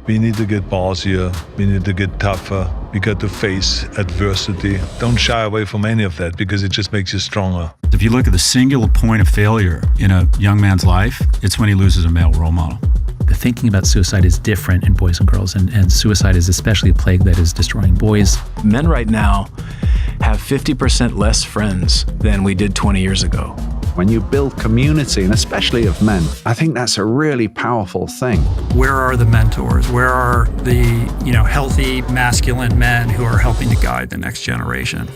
We need to get bossier. We need to get tougher. We got to face adversity. Don't shy away from any of that because it just makes you stronger. If you look at the singular point of failure in a young man's life, it's when he loses a male role model. The thinking about suicide is different in boys and girls, and suicide is especially a plague that is destroying boys. Men right now have 50% less friends than we did 20 years ago. When you build community, and especially of men, I think that's a really powerful thing. Where are the mentors? Where are the, healthy masculine men who are helping to guide the next generation?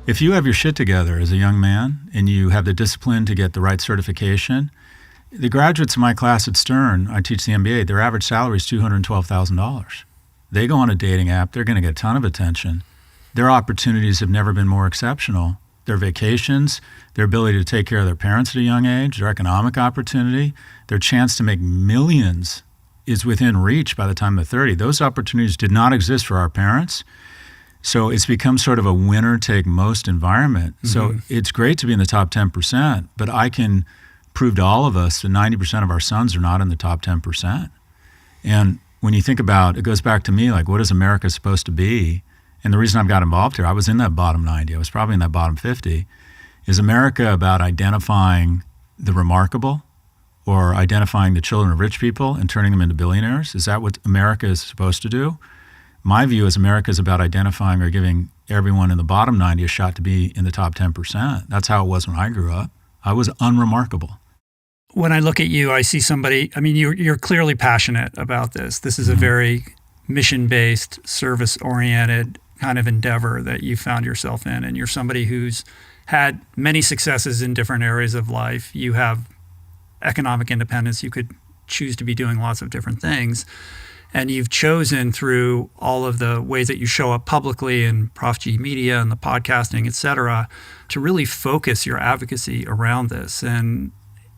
If you have your shit together as a young man and you have the discipline to get the right certification, the graduates in my class at Stern, I teach the MBA, their average salary is $212,000. They go on a dating app, they're going to get a ton of attention. Their opportunities have never been more exceptional. Their vacations, their ability to take care of their parents at a young age, their economic opportunity, their chance to make millions is within reach by the time they're 30. Those opportunities did not exist for our parents. So it's become sort of a winner-take-most environment. Mm-hmm. So it's great to be in the top 10%, but I can prove to all of us that 90% of our sons are not in the top 10%. And when you think about, it goes back to me, like, what is America supposed to be? And the reason I've got involved here, I was in that bottom 90, I was probably in that bottom 50. Is America about identifying the remarkable or identifying the children of rich people and turning them into billionaires? Is that what America is supposed to do? My view is America is about identifying or giving everyone in the bottom 90 a shot to be in the top 10%. That's how it was when I grew up. I was unremarkable. When I look at you, I see somebody, you're clearly passionate about this. This is a very mission-based, service-oriented kind of endeavor that you found yourself in. And you're somebody who's had many successes in different areas of life. You have economic independence. You could choose to be doing lots of different things. And you've chosen through all of the ways that you show up publicly in Prof G Media and the podcasting, et cetera, to really focus your advocacy around this. And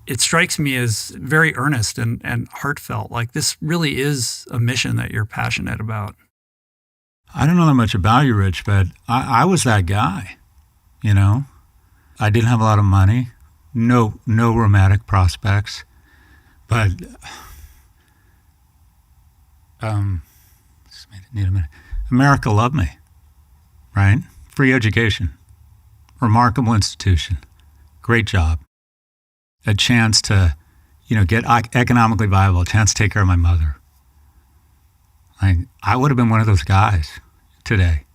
it strikes me as very earnest and heartfelt. Like, this really is a mission that you're passionate about. I don't know that much about you, Rich, but I was that guy, I didn't have a lot of money, no romantic prospects, but need a minute. America loved me, right? Free education, remarkable institution, great job. A chance to, get economically viable, a chance to take care of my mother. I would have been one of those guys today,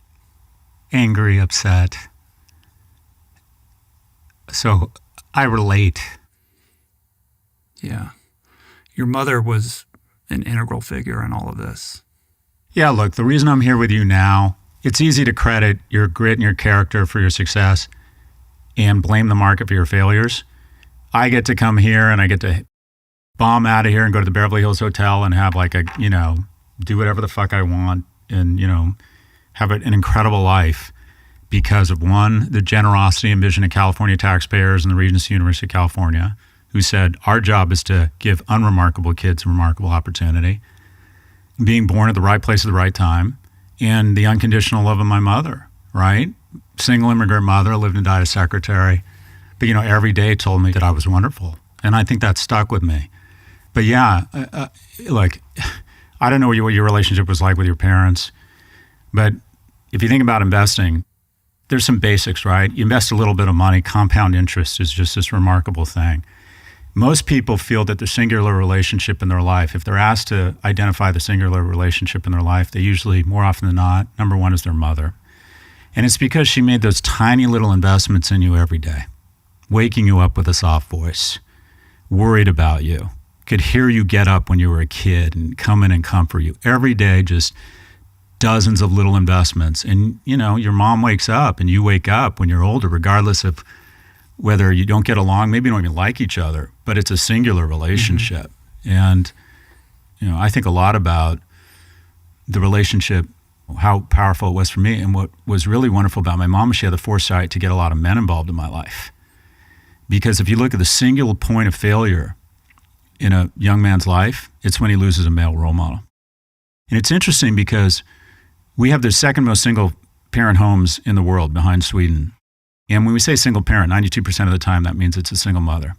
angry, upset. So I relate. Yeah. Your mother was an integral figure in all of this. Yeah, look, the reason I'm here with you now, it's easy to credit your grit and your character for your success and blame the market for your failures. I get to come here and I get to bomb out of here and go to the Beverly Hills Hotel and have do whatever the fuck I want and, have an incredible life because of, one, the generosity and vision of California taxpayers and the Regency University of California, who said our job is to give unremarkable kids a remarkable opportunity, being born at the right place at the right time, and the unconditional love of my mother, right? Single immigrant mother, lived and died as secretary. But, every day told me that I was wonderful. And I think that stuck with me. But yeah, I don't know what your relationship was like with your parents. But if you think about investing, there's some basics, right? You invest a little bit of money, compound interest is just this remarkable thing. Most people feel that the singular relationship in their life, if they're asked to identify the singular relationship in their life, they usually, more often than not, number one is their mother. And it's because she made those tiny little investments in you every day. Waking you up with a soft voice, worried about you, could hear you get up when you were a kid and come in and comfort you. Every day, just dozens of little investments. And, your mom wakes up and you wake up when you're older, regardless of whether you don't get along, maybe you don't even like each other, but it's a singular relationship. Mm-hmm. And, I think a lot about the relationship, how powerful it was for me. And what was really wonderful about my mom, she had the foresight to get a lot of men involved in my life. Because if you look at the singular point of failure in a young man's life, it's when he loses a male role model. And it's interesting because we have the second most single parent homes in the world behind Sweden. And when we say single parent, 92% of the time, that means it's a single mother.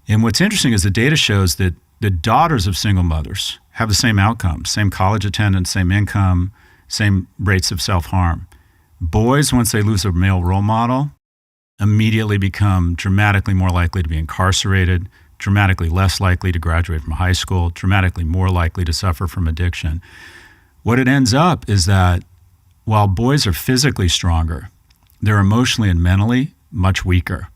And what's interesting is the data shows that the daughters of single mothers have the same outcomes, same college attendance, same income, same rates of self-harm. Boys, once they lose a male role model, immediately become dramatically more likely to be incarcerated, dramatically less likely to graduate from high school, dramatically more likely to suffer from addiction. What it ends up is that while boys are physically stronger, they're emotionally and mentally much weaker.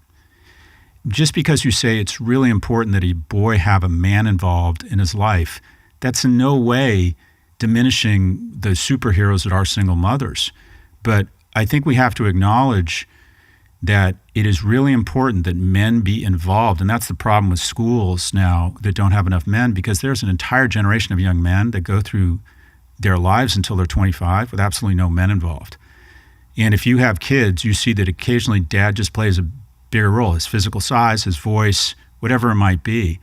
Just because you say it's really important that a boy have a man involved in his life, that's in no way diminishing the superheroes that are single mothers. But I think we have to acknowledge that it is really important that men be involved. And that's the problem with schools now that don't have enough men, because there's an entire generation of young men that go through their lives until they're 25 with absolutely no men involved. And if you have kids, you see that occasionally dad just plays a bigger role, his physical size, his voice, whatever it might be.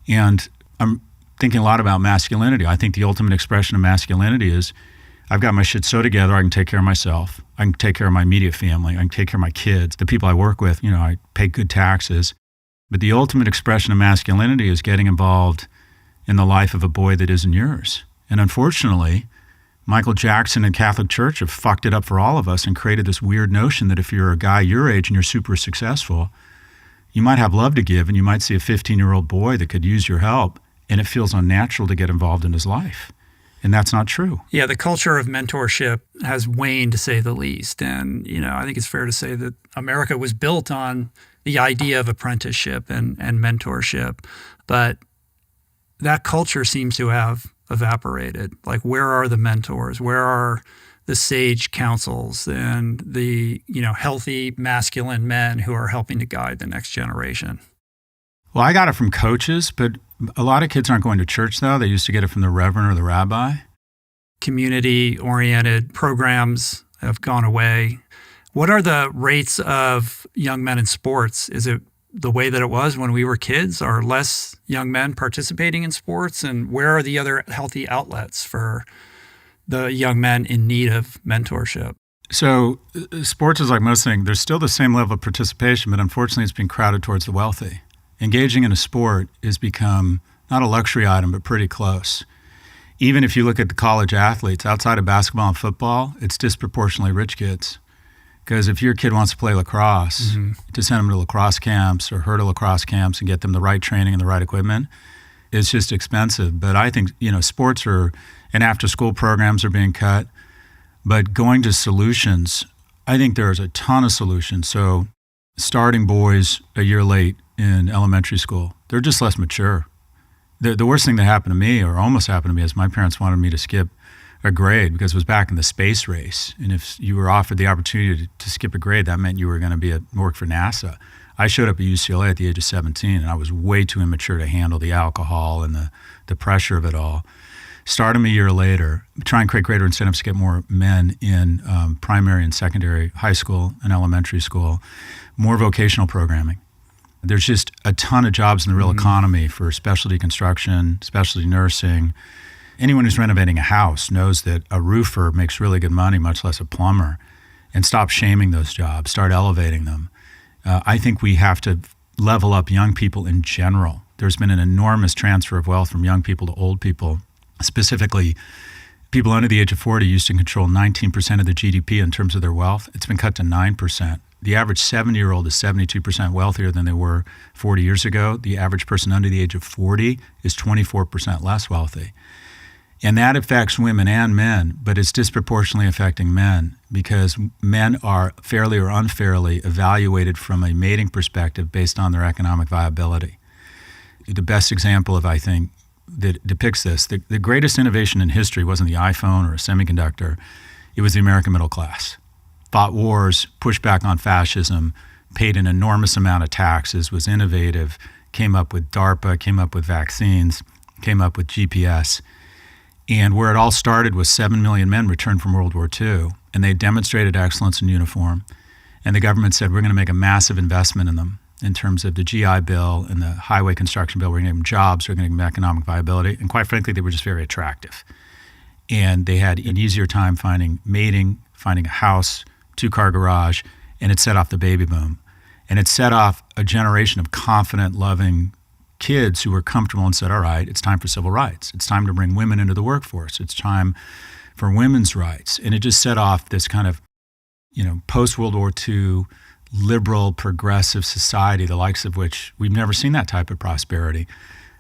And I'm thinking a lot about masculinity. I think the ultimate expression of masculinity is, I've got my shit so together, I can take care of myself. I can take care of my immediate family. I can take care of my kids, the people I work with. I pay good taxes. But the ultimate expression of masculinity is getting involved in the life of a boy that isn't yours. And unfortunately, Michael Jackson and Catholic Church have fucked it up for all of us and created this weird notion that if you're a guy your age and you're super successful, you might have love to give, and you might see a 15-year-old boy that could use your help, and it feels unnatural to get involved in his life. And that's not true. Yeah, the culture of mentorship has waned, to say the least. And, I think it's fair to say that America was built on the idea of apprenticeship and mentorship. But that culture seems to have evaporated. Like, where are the mentors? Where are the sage counsels and the, healthy masculine men who are helping to guide the next generation? Well, I got it from coaches, but a lot of kids aren't going to church, though. They used to get it from the reverend or the rabbi. Community-oriented programs have gone away. What are the rates of young men in sports? Is it the way that it was when we were kids? Are less young men participating in sports? And where are the other healthy outlets for the young men in need of mentorship? So sports is like most things. There's still the same level of participation, but unfortunately it's been crowded towards the wealthy. Engaging in a sport has become not a luxury item, but pretty close. Even if you look at the college athletes, outside of basketball and football, it's disproportionately rich kids. Because if your kid wants to play lacrosse, to send them to lacrosse camps or her to lacrosse camps and get them the right training and the right equipment, it's just expensive. But I think, sports and after-school programs are being cut. But going to solutions, I think there's a ton of solutions. So starting boys a year late in elementary school, they're just less mature. The worst thing that happened to me, or almost happened to me, is my parents wanted me to skip a grade because it was back in the space race. And if you were offered the opportunity to skip a grade, that meant you were going to work for NASA. I showed up at UCLA at the age of 17, and I was way too immature to handle the alcohol and the pressure of it all. Start them a year later, try and create greater incentives to get more men in primary and secondary, high school and elementary school, more vocational programming. There's just a ton of jobs in the real economy for specialty construction, specialty nursing. Anyone who's renovating a house knows that a roofer makes really good money, much less a plumber. And stop shaming those jobs, start elevating them. I think we have to level up young people in general. There's been an enormous transfer of wealth from young people to old people. Specifically, people under the age of 40 used to control 19% of the GDP in terms of their wealth. It's been cut to 9%. The average 70-year-old is 72% wealthier than they were 40 years ago. The average person under the age of 40 is 24% less wealthy. And that affects women and men, but it's disproportionately affecting men because men are fairly or unfairly evaluated from a mating perspective based on their economic viability. The best example of, I think, that depicts this, the greatest innovation in history wasn't the iPhone or a semiconductor. It was the American middle class. Fought wars, pushed back on fascism, paid an enormous amount of taxes, was innovative, came up with DARPA, came up with vaccines, came up with GPS. And where it all started was 7 million men returned from World War II, and they demonstrated excellence in uniform. And the government said, we're going to make a massive investment in them in terms of the GI Bill and the highway construction bill. We're going to give them jobs, we're going to give them economic viability. And quite frankly, they were just very attractive. And they had an easier time finding mating, finding a house, two-car garage, and it set off the baby boom. And it set off a generation of confident, loving kids who were comfortable and said, all right, it's time for civil rights. It's time to bring women into the workforce. It's time for women's rights. And it just set off this kind of, post-World War II liberal, progressive society, the likes of which we've never seen that type of prosperity.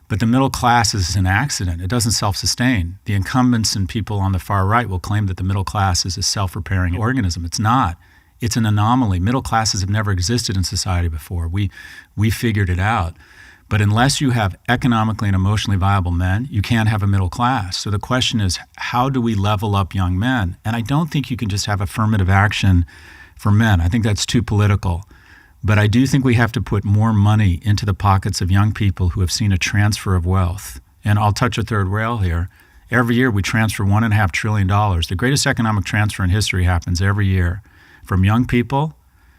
But the middle class is an accident. It doesn't self-sustain. The incumbents and people on the far right will claim that the middle class is a self-repairing organism. It's not. It's an anomaly. Middle classes have never existed in society before. We figured it out. But unless you have economically and emotionally viable men, you can't have a middle class. So the question is, how do we level up young men? And I don't think you can just have affirmative action for men. I think that's too political. But I do think we have to put more money into the pockets of young people who have seen a transfer of wealth. And I'll touch a third rail here. Every year we transfer $1.5 trillion. The greatest economic transfer in history happens every year from young people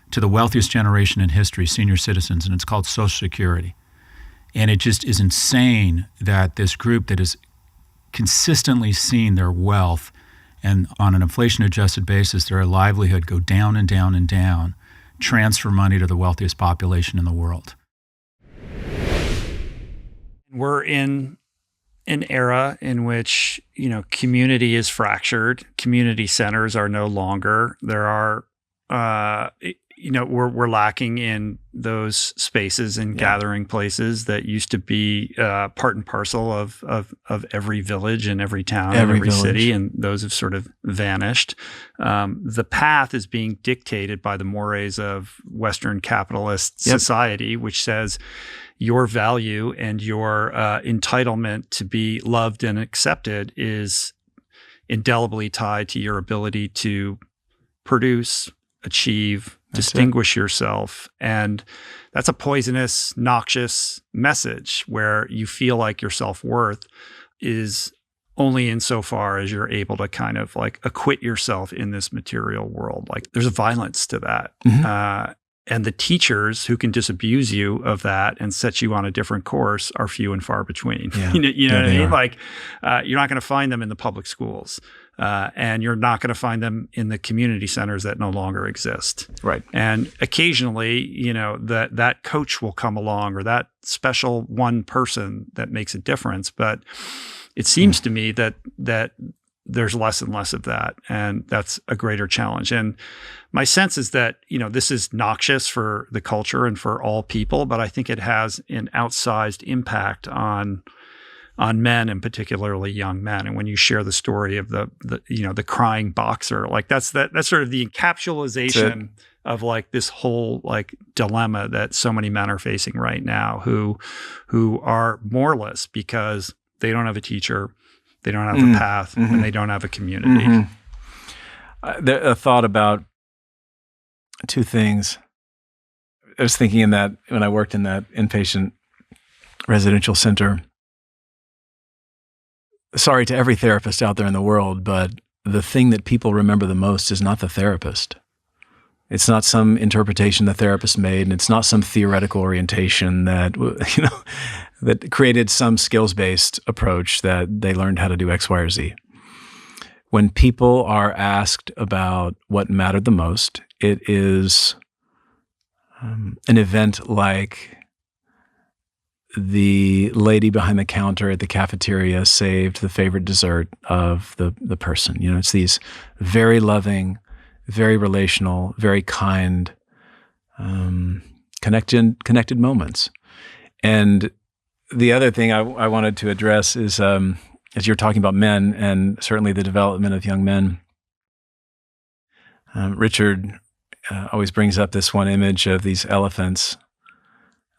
to the wealthiest generation in history, senior citizens, and it's called Social Security. And it just is insane that this group that has consistently seen their wealth and on an inflation-adjusted basis, their livelihood go down and down and down, transfer money to the wealthiest population in the world. We're in an era in which, community is fractured. Community centers are no longer. There are, we're lacking in those spaces and gathering places that used to be part and parcel of every village and every town and every city, and those have sort of vanished. The path is being dictated by the mores of Western capitalist society, which says your value and your entitlement to be loved and accepted is indelibly tied to your ability to produce, achieve, distinguish yourself. And that's a poisonous, noxious message where you feel like your self-worth is only insofar as you're able to kind of like acquit yourself in this material world. Like there's a violence to that. Mm-hmm. And the teachers who can disabuse you of that and set you on a different course are few and far between. Yeah. You know what I mean? Like you're not going to find them in the public schools. And you're not going to find them in the community centers that no longer exist. Right. And occasionally, that coach will come along or that special one person that makes a difference. But it seems to me that there's less and less of that. And that's a greater challenge. And my sense is that, this is noxious for the culture and for all people, but I think it has an outsized impact on men and particularly young men. And when you share the story of the crying boxer, like that's sort of the encapsulation of like this whole like dilemma that so many men are facing right now who are moreless because they don't have a teacher, they don't have a path, and they don't have a community. A thought about two things. I was thinking in that when I worked in that inpatient residential center, sorry to every therapist out there in the world, but the thing that people remember the most is not the therapist. It's not some interpretation the therapist made, and it's not some theoretical orientation that, that created some skills-based approach that they learned how to do X, Y, or Z. When people are asked about what mattered the most, it is an event like the lady behind the counter at the cafeteria saved the favorite dessert of the person. It's these very loving, very relational, very kind, connected moments. And the other thing I wanted to address is, as you're talking about men and certainly the development of young men, Richard always brings up this one image of these elephants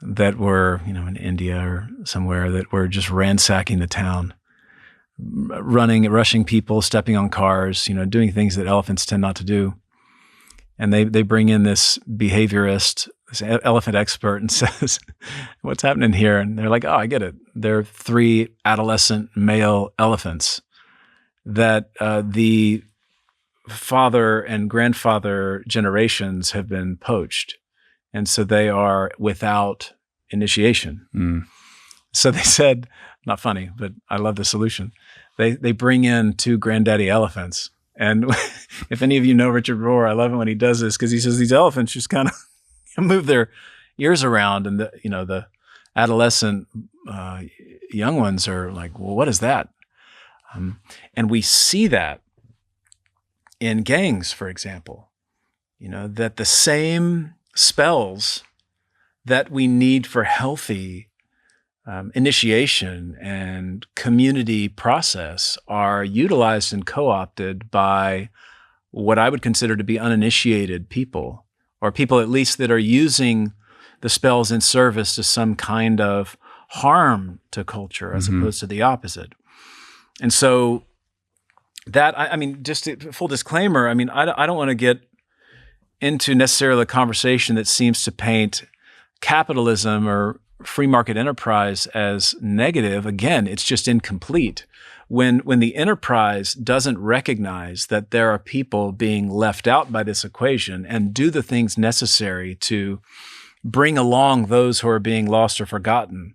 that were, in India or somewhere, that were just ransacking the town, rushing people, stepping on cars, doing things that elephants tend not to do. And they bring in this behaviorist, this elephant expert, and says, what's happening here? And they're like, oh, I get it. They're 3 adolescent male elephants that the father and grandfather generations have been poached. And so they are without initiation. So they said, not funny, but I love the solution. They bring in 2 granddaddy elephants. And if any of you know Richard Rohr, I love it when he does this because he says these elephants just kind of move their ears around, and the adolescent young ones are like, well, what is that? And we see that in gangs, for example, that the same spells that we need for healthy initiation and community process are utilized and co-opted by what I would consider to be uninitiated people, or people at least that are using the spells in service to some kind of harm to culture as opposed to the opposite. And so that, I mean, just full disclaimer, I mean, I don't want to get into necessarily a conversation that seems to paint capitalism or free market enterprise as negative. Again, it's just incomplete. When the enterprise doesn't recognize that there are people being left out by this equation and do the things necessary to bring along those who are being lost or forgotten,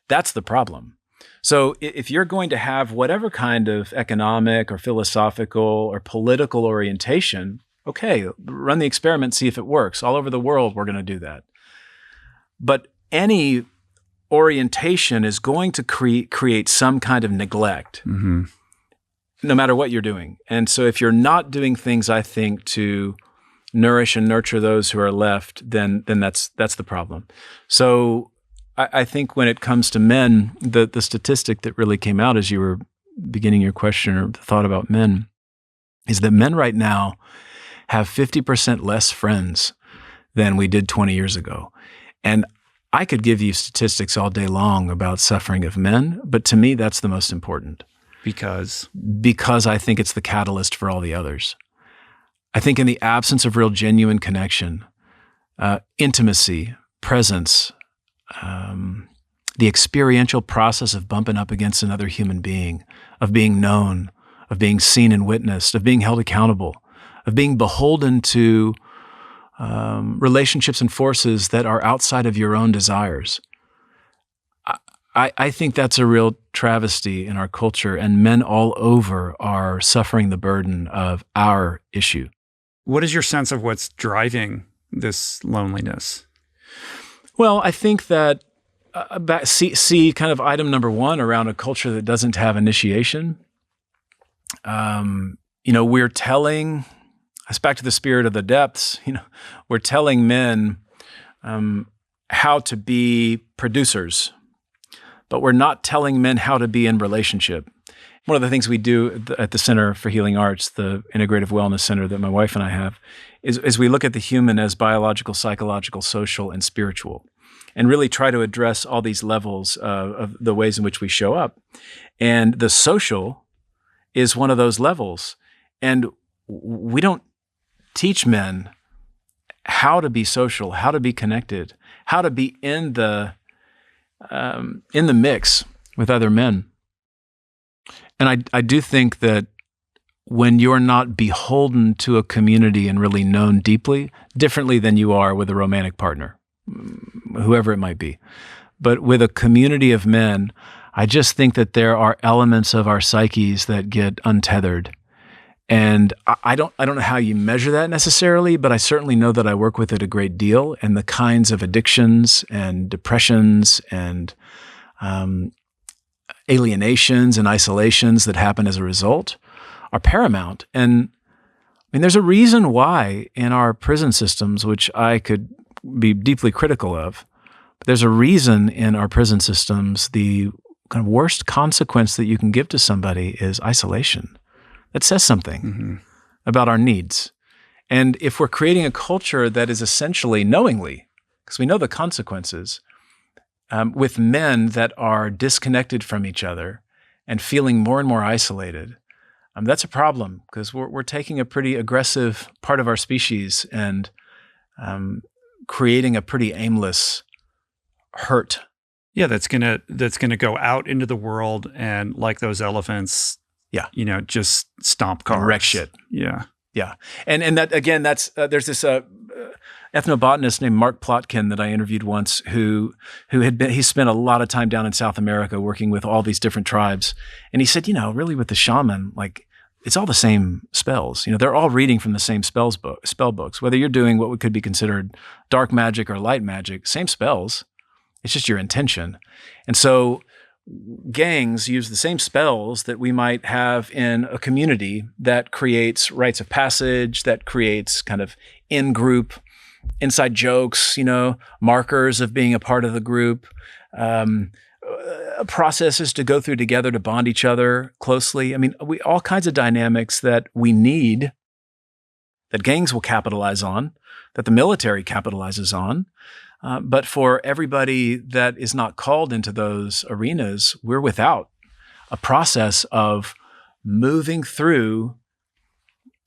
that's the problem. So if you're going to have whatever kind of economic or philosophical or political orientation, okay, run the experiment, see if it works. All over the world, we're going to do that. But any orientation is going to create some kind of neglect, no matter what you're doing. And so if you're not doing things, I think, to nourish and nurture those who are left, then that's the problem. So I think when it comes to men, the statistic that really came out as you were beginning your question or the thought about men is that men right now have 50% less friends than we did 20 years ago. And I could give you statistics all day long about suffering of men, but to me, that's the most important. Because I think it's the catalyst for all the others. I think in the absence of real genuine connection, intimacy, presence, the experiential process of bumping up against another human being, of being known, of being seen and witnessed, of being held accountable, of being beholden to relationships and forces that are outside of your own desires. I think that's a real travesty in our culture, and men all over are suffering the burden of our issue. What is your sense of what's driving this loneliness? Well, I think that see kind of item number one around a culture that doesn't have initiation. We're telling, it's back to the spirit of the depths, we're telling men how to be producers, but we're not telling men how to be in relationship. One of the things we do at the Center for Healing Arts, the integrative wellness center that my wife and I have, is we look at the human as biological, psychological, social, and spiritual, and really try to address all these levels of the ways in which we show up. And the social is one of those levels. And we don't teach men how to be social, how to be connected, how to be in the mix with other men. And I do think that when you're not beholden to a community and really known deeply, differently than you are with a romantic partner, whoever it might be, but with a community of men, I just think that there are elements of our psyches that get untethered. And I don't know how you measure that necessarily, but I certainly know that I work with it a great deal, and the kinds of addictions and depressions and alienations and isolations that happen as a result are paramount. And I mean, there's a reason why in our prison systems, which I could be deeply critical of, but there's a reason in our prison systems, the kind of worst consequence that you can give to somebody is isolation. That says something about our needs. And if we're creating a culture that is essentially knowingly, because we know the consequences, with men that are disconnected from each other and feeling more and more isolated, that's a problem, because we're taking a pretty aggressive part of our species and creating a pretty aimless hurt. Yeah, that's gonna go out into the world and, like those elephants, just stomp cars, and wreck shit. Yeah. And that again, that's there's this ethnobotanist named Mark Plotkin that I interviewed once, who he spent a lot of time down in South America working with all these different tribes, and he said, really with the shaman, like, it's all the same spells. They're all reading from the same spell books. Whether you're doing what could be considered dark magic or light magic, same spells. It's just your intention. And so gangs use the same spells that we might have in a community that creates rites of passage, that creates kind of in-group inside jokes, markers of being a part of the group, processes to go through together to bond each other closely. I mean, all kinds of dynamics that we need, that gangs will capitalize on, that the military capitalizes on. But for everybody that is not called into those arenas, we're without a process of moving through.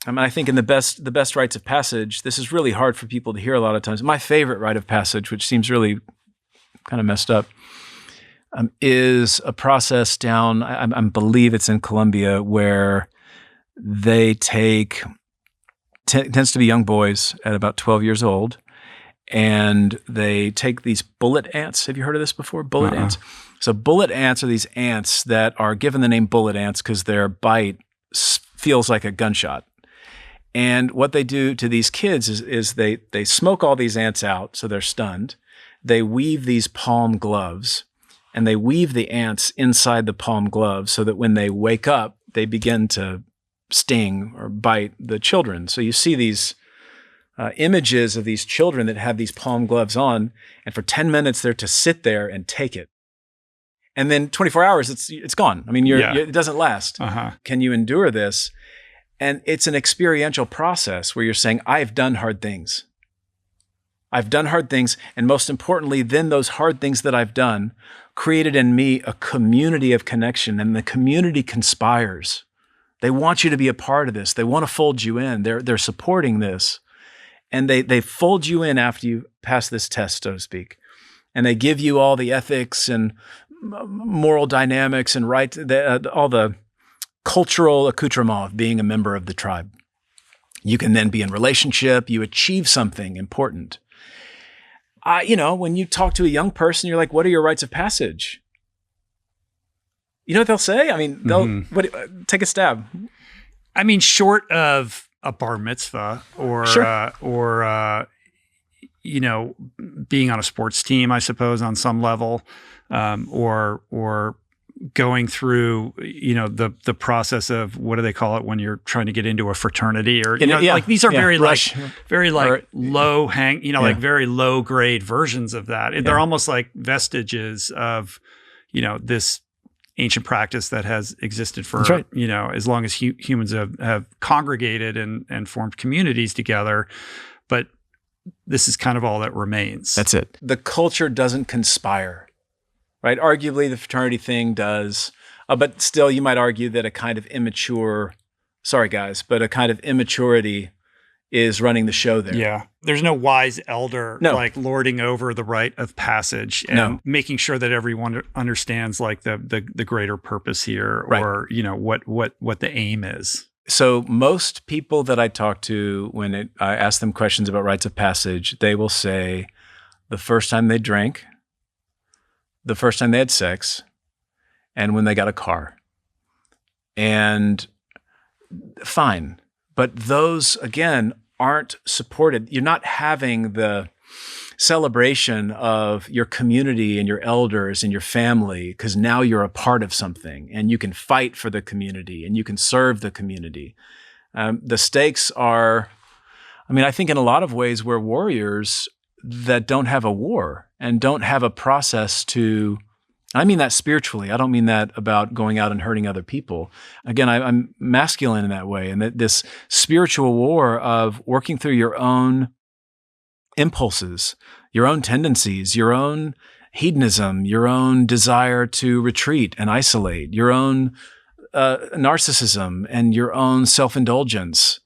I mean, I think in the best rites of passage, this is really hard for people to hear a lot of times. My favorite rite of passage, which seems really kind of messed up, is a process down, I believe it's in Colombia, where they take, tends to be young boys at about 12 years old, and they take these bullet ants. Have you heard of this before? Bullet ants. So bullet ants are these ants that are given the name bullet ants because their bite feels like a gunshot. And what they do to these kids is they smoke all these ants out, so they're stunned. They weave these palm gloves, and they weave the ants inside the palm gloves so that when they wake up, they begin to sting or bite the children. So you see these images of these children that have these palm gloves on, and for 10 minutes they're to sit there and take it. And then 24 hours, it's gone. I mean, it doesn't last. Can you endure this? And it's an experiential process where you're saying, I've done hard things. I've done hard things. And most importantly, then those hard things that I've done created in me a community of connection, and the community conspires. They want you to be a part of this. They want to fold you in. They're supporting this. And they fold you in after you pass this test, so to speak. And they give you all the ethics and moral dynamics and all the cultural accoutrement of being a member of the tribe. You can then be in relationship. You achieve something important. When you talk to a young person, you're like, what are your rites of passage? You know what they'll say? I mean, take a stab. I mean, short of a bar mitzvah or being on a sports team, I suppose, on some level, or going through, the process of, what do they call it when you're trying to get into a fraternity, or like these are very low hang, like very low grade versions of that. They're almost like vestiges of, this ancient practice that has existed for, as long as humans have congregated and formed communities together. But this is kind of all that remains. That's it. The culture doesn't conspire, right? Arguably the fraternity thing does, but still you might argue that a kind of immaturity is running the show there. Yeah. There's no wise elder like lording over the rite of passage and making sure that everyone understands like the greater purpose here, or what the aim is. So most people that I talk to, when I ask them questions about rites of passage, they will say the first time they drank, the first time they had sex, and when they got a car. And fine. But those, again, aren't supported. You're not having the celebration of your community and your elders and your family, because now you're a part of something and you can fight for the community and you can serve the community. The stakes are, I think in a lot of ways we're warriors that don't have a war and don't have a process to, I mean that spiritually. I don't mean that about going out and hurting other people. Again, I'm masculine in that way. And that this spiritual war of working through your own impulses, your own tendencies, your own hedonism, your own desire to retreat and isolate, your own narcissism and your own self-indulgence.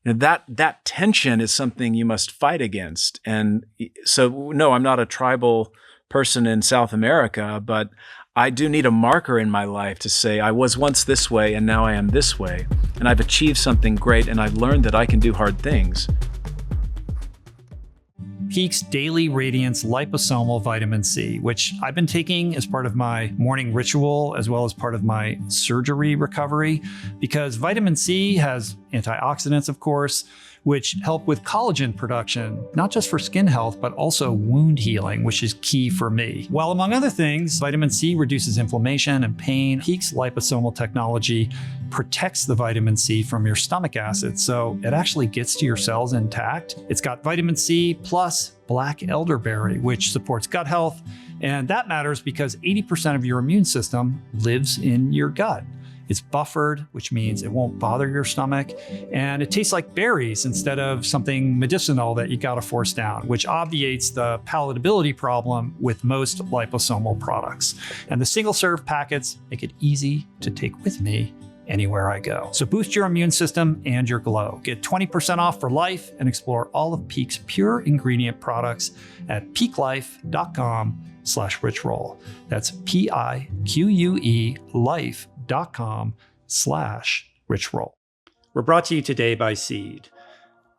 That tension is something you must fight against. And so, no, I'm not a tribal person in South America, but I do need a marker in my life to say I was once this way and now I am this way. And I've achieved something great and I've learned that I can do hard things. Peak's Daily Radiance Liposomal Vitamin C, which I've been taking as part of my morning ritual as well as part of my surgery recovery, because vitamin C has antioxidants, of course, which help with collagen production, not just for skin health, but also wound healing, which is key for me. While among other things, vitamin C reduces inflammation and pain. Peak's liposomal technology protects the vitamin C from your stomach acid, so it actually gets to your cells intact. It's got vitamin C plus black elderberry, which supports gut health. And that matters because 80% of your immune system lives in your gut. It's buffered, which means it won't bother your stomach. And it tastes like berries instead of something medicinal that you gotta force down, which obviates the palatability problem with most liposomal products. And the single-serve packets make it easy to take with me anywhere I go. So boost your immune system and your glow. Get 20% off for life and explore all of Peak's pure ingredient products at peaklife.com/richroll. That's PIQUE life.com/richroll. We're brought to you today by Seed.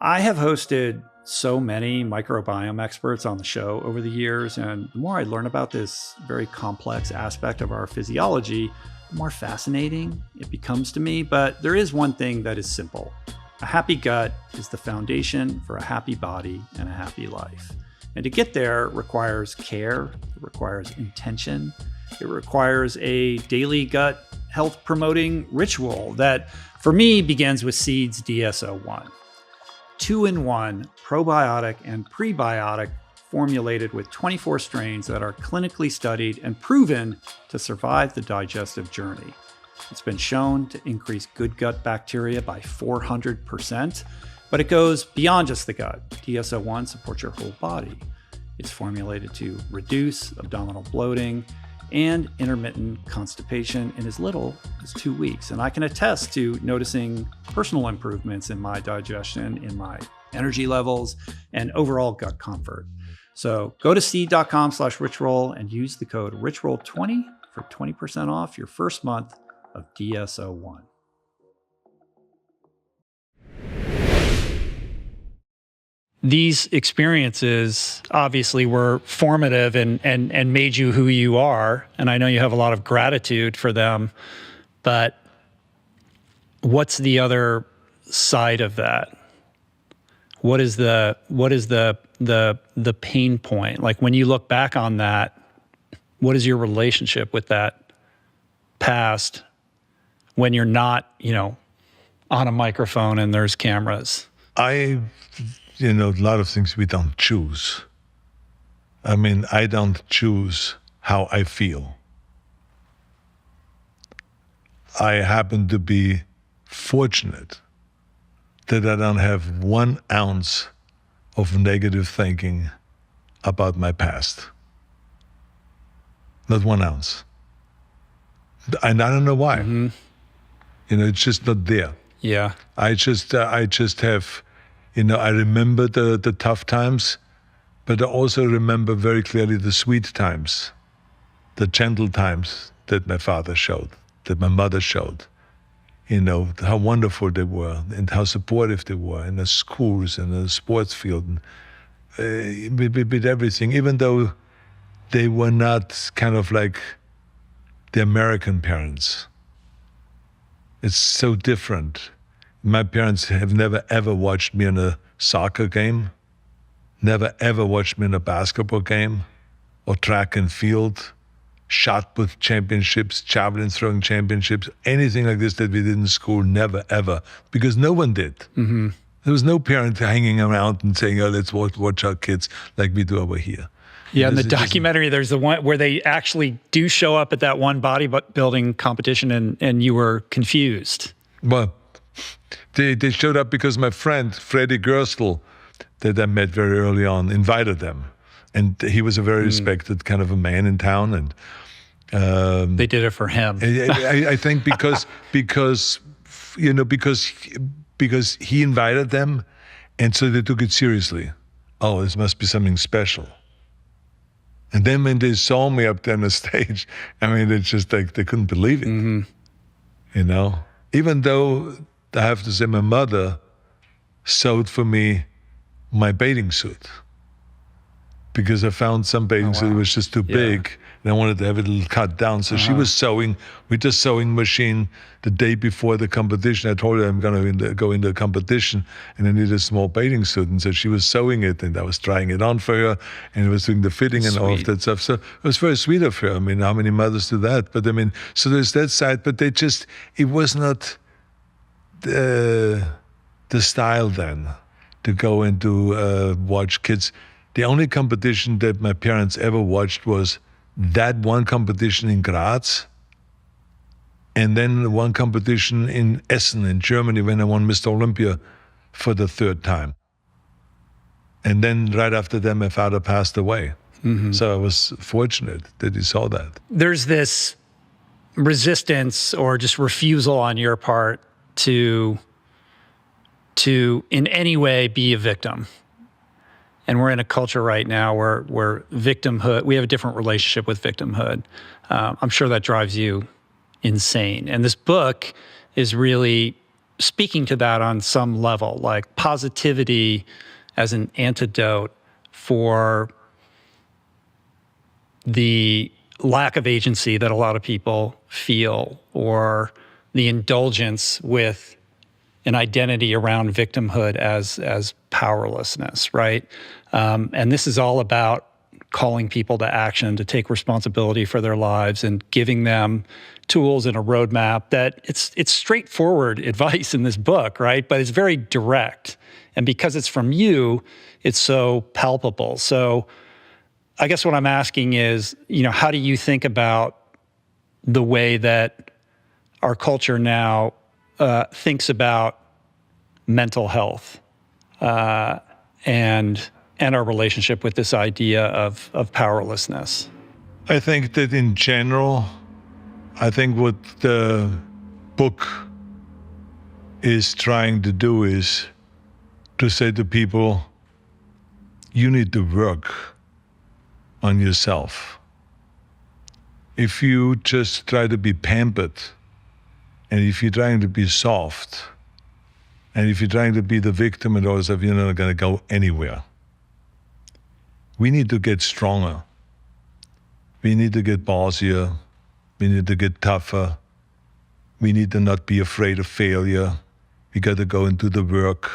I have hosted so many microbiome experts on the show over the years, and the more I learn about this very complex aspect of our physiology, the more fascinating it becomes to me. But there is one thing that is simple. A happy gut is the foundation for a happy body and a happy life. And to get there requires care, it requires intention, it requires a daily gut health promoting ritual that, for me, begins with Seed's DSO1. 2-in-1 probiotic and prebiotic formulated with 24 strains that are clinically studied and proven to survive the digestive journey. It's been shown to increase good gut bacteria by 400%, but it goes beyond just the gut. DSO1 supports your whole body. It's formulated to reduce abdominal bloating and intermittent constipation in as little as 2 weeks. And I can attest to noticing personal improvements in my digestion, in my energy levels, and overall gut comfort. So go to seed.com/richroll and use the code richroll20 for 20% off your first month of DSO1. These experiences obviously were formative and made you who you are. And I know you have a lot of gratitude for them, but what's the other side of that? What is the pain point? Like when you look back on that, what is your relationship with that past when you're not, on a microphone and there's cameras? A lot of things we don't choose. I mean, I don't choose how I feel. I happen to be fortunate that I don't have 1 ounce of negative thinking about my past. Not 1 ounce. And I don't know why. Mm-hmm. It's just not there. Yeah. I just have, I remember the tough times, but I also remember very clearly the sweet times, the gentle times that my father showed, that my mother showed. How wonderful they were and how supportive they were in the schools and the sports field, and with everything, even though they were not kind of like the American parents. It's so different. My parents have never ever watched me in a soccer game, never ever watched me in a basketball game or track and field, shot put championships, javelin throwing championships, anything like this that we did in school, never ever, because no one did. Mm-hmm. There was no parent hanging around and saying, let's watch our kids like we do over here. Yeah, in the documentary, there's the one where they actually do show up at that one bodybuilding competition and you were confused. Well, they showed up because my friend, Freddie Gerstle, that I met very early on, invited them. And he was a very respected kind of a man in town. And they did it for him. I think because he invited them, and so they took it seriously. Oh, this must be something special. And then when they saw me up there on the stage, it's just like they couldn't believe it. Mm-hmm. Even though I have to say my mother sewed for me my bathing suit because I found some bathing suit was just too big and I wanted to have it a little cut down. So she was sewing with the sewing machine the day before the competition. I told her I'm going to go into a competition and I need a small bathing suit. And so she was sewing it and I was trying it on for her and I was doing the fitting and all of that stuff. So it was very sweet of her. I mean, how many mothers do that? But I mean, so there's that side, but it was not the style then to go and to watch kids. The only competition that my parents ever watched was that one competition in Graz, and then one competition in Essen in Germany when I won Mr. Olympia for the third time. And then right after that, my father passed away. So I was fortunate that he saw that. There's this resistance or just refusal on your part to in any way be a victim. And we're in a culture right now where victimhood, we have a different relationship with victimhood. I'm sure that drives you insane. And this book is really speaking to that on some level, like positivity as an antidote for the lack of agency that a lot of people feel, or the indulgence with an identity around victimhood as powerlessness, right? And this is all about calling people to action, to take responsibility for their lives and giving them tools and a roadmap that it's straightforward advice in this book, right? But it's very direct. And because it's from you, it's so palpable. So I guess what I'm asking is, how do you think about the way that our culture now thinks about mental health and our relationship with this idea of powerlessness? I think that in general, I think what the book is trying to do is to say to people, you need to work on yourself. If you just try to be pampered, and if you're trying to be soft, and if you're trying to be the victim and all that stuff, you're not going to go anywhere. We need to get stronger. We need to get ballsier. We need to get tougher. We need to not be afraid of failure. We got to go into the work.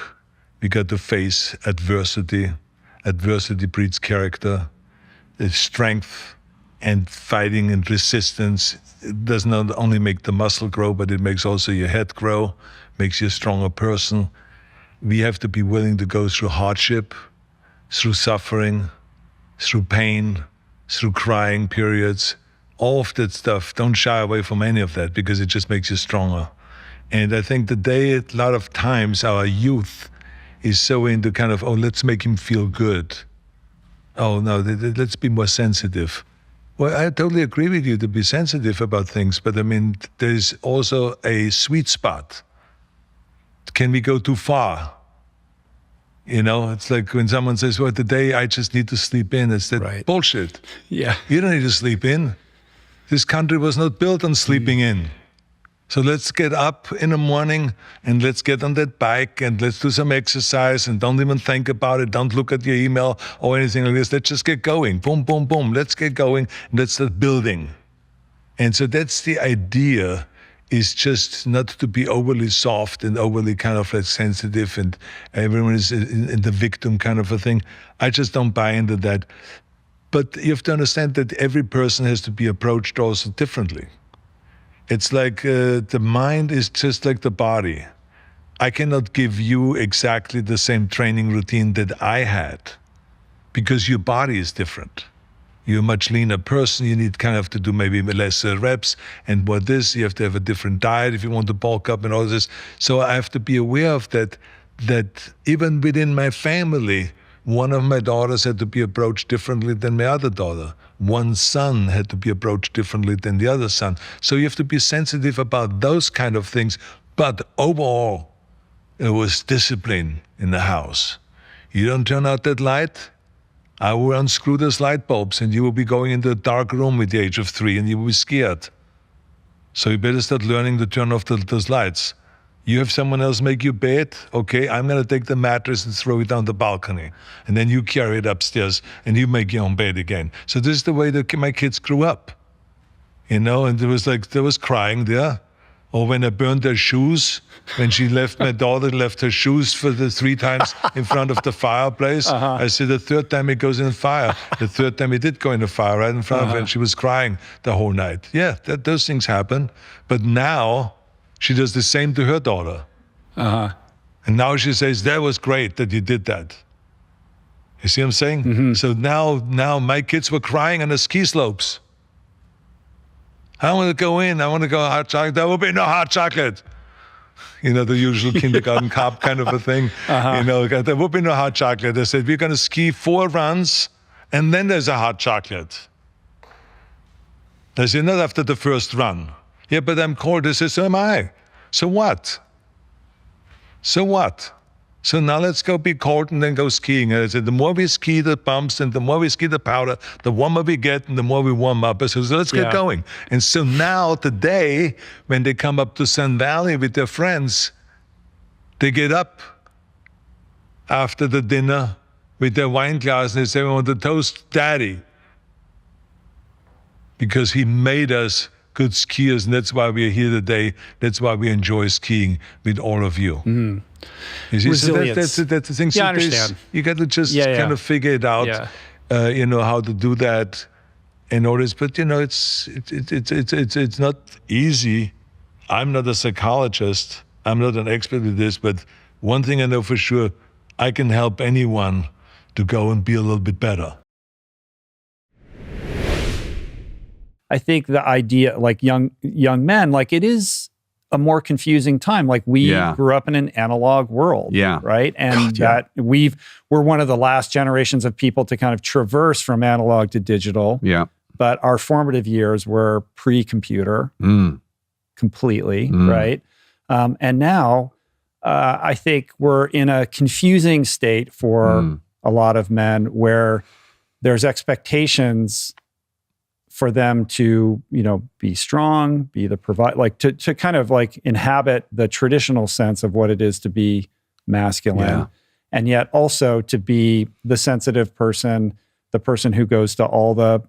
We got to face adversity. Adversity breeds character. It's strength and fighting and resistance. It does not only make the muscle grow, but it makes also your head grow, makes you a stronger person. We have to be willing to go through hardship, through suffering, through pain, through crying periods, all of that stuff. Don't shy away from any of that because it just makes you stronger. And I think today, a lot of times, our youth is so into kind of, let's make him feel good. Oh, no, let's be more sensitive. Well, I totally agree with you to be sensitive about things, but I mean, there's also a sweet spot. Can we go too far? It's like when someone says, well, today I just need to sleep in. It's that bullshit. Yeah. You don't need to sleep in. This country was not built on sleeping in. So let's get up in the morning and let's get on that bike and let's do some exercise and don't even think about it. Don't look at your email or anything like this. Let's just get going. Boom, boom, boom. Let's get going. And let's start building. And so that's the idea, is just not to be overly soft and overly kind of like sensitive and everyone is in the victim kind of a thing. I just don't buy into that. But you have to understand that every person has to be approached also differently. It's like the mind is just like the body. I cannot give you exactly the same training routine that I had because your body is different. You're a much leaner person. You need kind of to do maybe less reps and what this. You have to have a different diet if you want to bulk up and all this. So I have to be aware of that even within my family, one of my daughters had to be approached differently than my other daughter. One son had to be approached differently than the other son. So you have to be sensitive about those kind of things. But overall, it was discipline in the house. You don't turn out that light, I will unscrew those light bulbs and you will be going into a dark room at the age of 3 and you will be scared. So you better start learning to turn off those lights. You have someone else make your bed? Okay, I'm going to take the mattress and throw it down the balcony. And then you carry it upstairs and you make your own bed again. So this is the way that my kids grew up. And there was crying there. Or when I burned their shoes, when my daughter left her shoes for the 3 times in front of the fireplace. I said the 3rd time it goes in the fire. The 3rd time it did go in the fire right in front of her, and she was crying the whole night. Yeah, those things happen. But now she does the same to her daughter. And now she says, that was great that you did that. You see what I'm saying? Mm-hmm. So now my kids were crying on the ski slopes. I want to go in. I want to go hot chocolate. There will be no hot chocolate. The usual kindergarten cop kind of a thing. There will be no hot chocolate. They said, we're going to ski 4 runs, and then there's a hot chocolate. They said, not after the first run. Yeah, but I'm cold. They said, so am I. So what? So what? So now let's go be cold and then go skiing. And I said, the more we ski the bumps and the more we ski the powder, the warmer we get and the more we warm up. I said, so let's get going. And so now today, when they come up to Sun Valley with their friends, they get up after the dinner with their wine glass and they say, we want to toast Daddy. Because he made us good skiers, and that's why we're here today. That's why we enjoy skiing with all of you. Mm. You see, resilience. So that's the thing. Yeah, I understand. You got to just kind of figure it out, how to do that and all this. But, it's not easy. I'm not a psychologist. I'm not an expert in this. But one thing I know for sure, I can help anyone to go and be a little bit better. I think the idea, like young men, like it is a more confusing time. Like we grew up in an analog world, right? And we're one of the last generations of people to kind of traverse from analog to digital. Yeah. But our formative years were pre-computer, completely, right? And now I think we're in a confusing state for a lot of men where there's expectations for them to, be strong, be the like to kind of like inhabit the traditional sense of what it is to be masculine, and yet also to be the sensitive person, the person who goes to all the,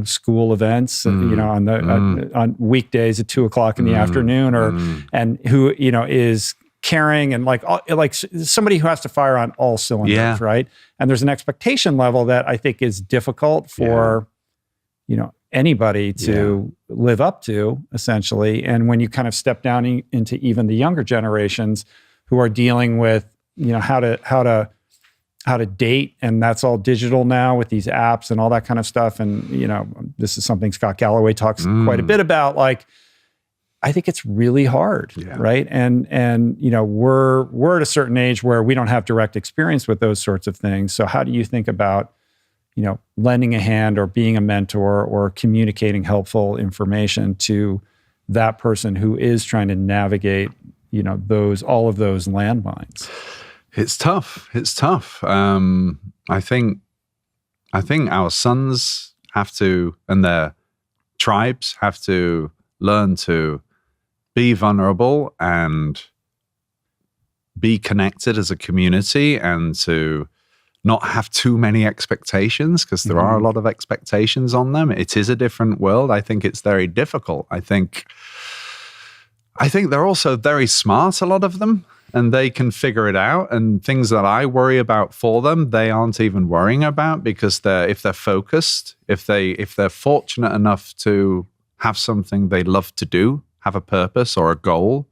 school events, on weekdays at 2:00 in the afternoon, and who, is caring and like somebody who has to fire on all cylinders, right? And there's an expectation level that I think is difficult for, anybody to live up to, essentially. And when you kind of step down into even the younger generations who are dealing with, how to date, and that's all digital now with these apps and all that kind of stuff. And, this is something Scott Galloway talks quite a bit about. Like, I think it's really hard, right? And we're at a certain age where we don't have direct experience with those sorts of things. So how do you think about lending a hand or being a mentor or communicating helpful information to that person who is trying to navigate, all of those landmines? It's tough. It's tough. I think our sons have to, and their tribes have to learn to be vulnerable and be connected as a community, and to not have too many expectations, because there are a lot of expectations on them. It is a different world. I think it's very difficult. I think they're also very smart, a lot of them, and they can figure it out. And things that I worry about for them, they aren't even worrying about, because if they're focused, if they're fortunate enough to have something they love to do, have a purpose or a goal,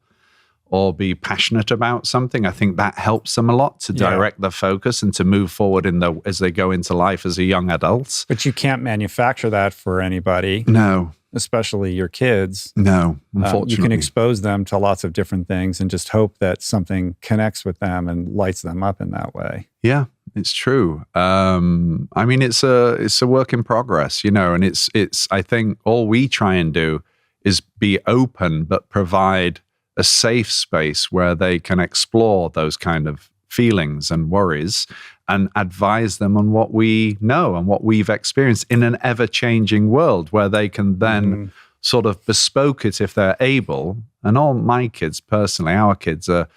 or be passionate about something, I think that helps them a lot to direct their focus and to move forward as they go into life as a young adult. But you can't manufacture that for anybody. No. Especially your kids. No, unfortunately. You can expose them to lots of different things and just hope that something connects with them and lights them up in that way. Yeah, it's true. It's a work in progress, and it's I think all we try and do is be open, but provide a safe space where they can explore those kind of feelings and worries, and advise them on what we know and what we've experienced in an ever-changing world, where they can then sort of bespoke it if they're able, And all my kids, personally, our kids are,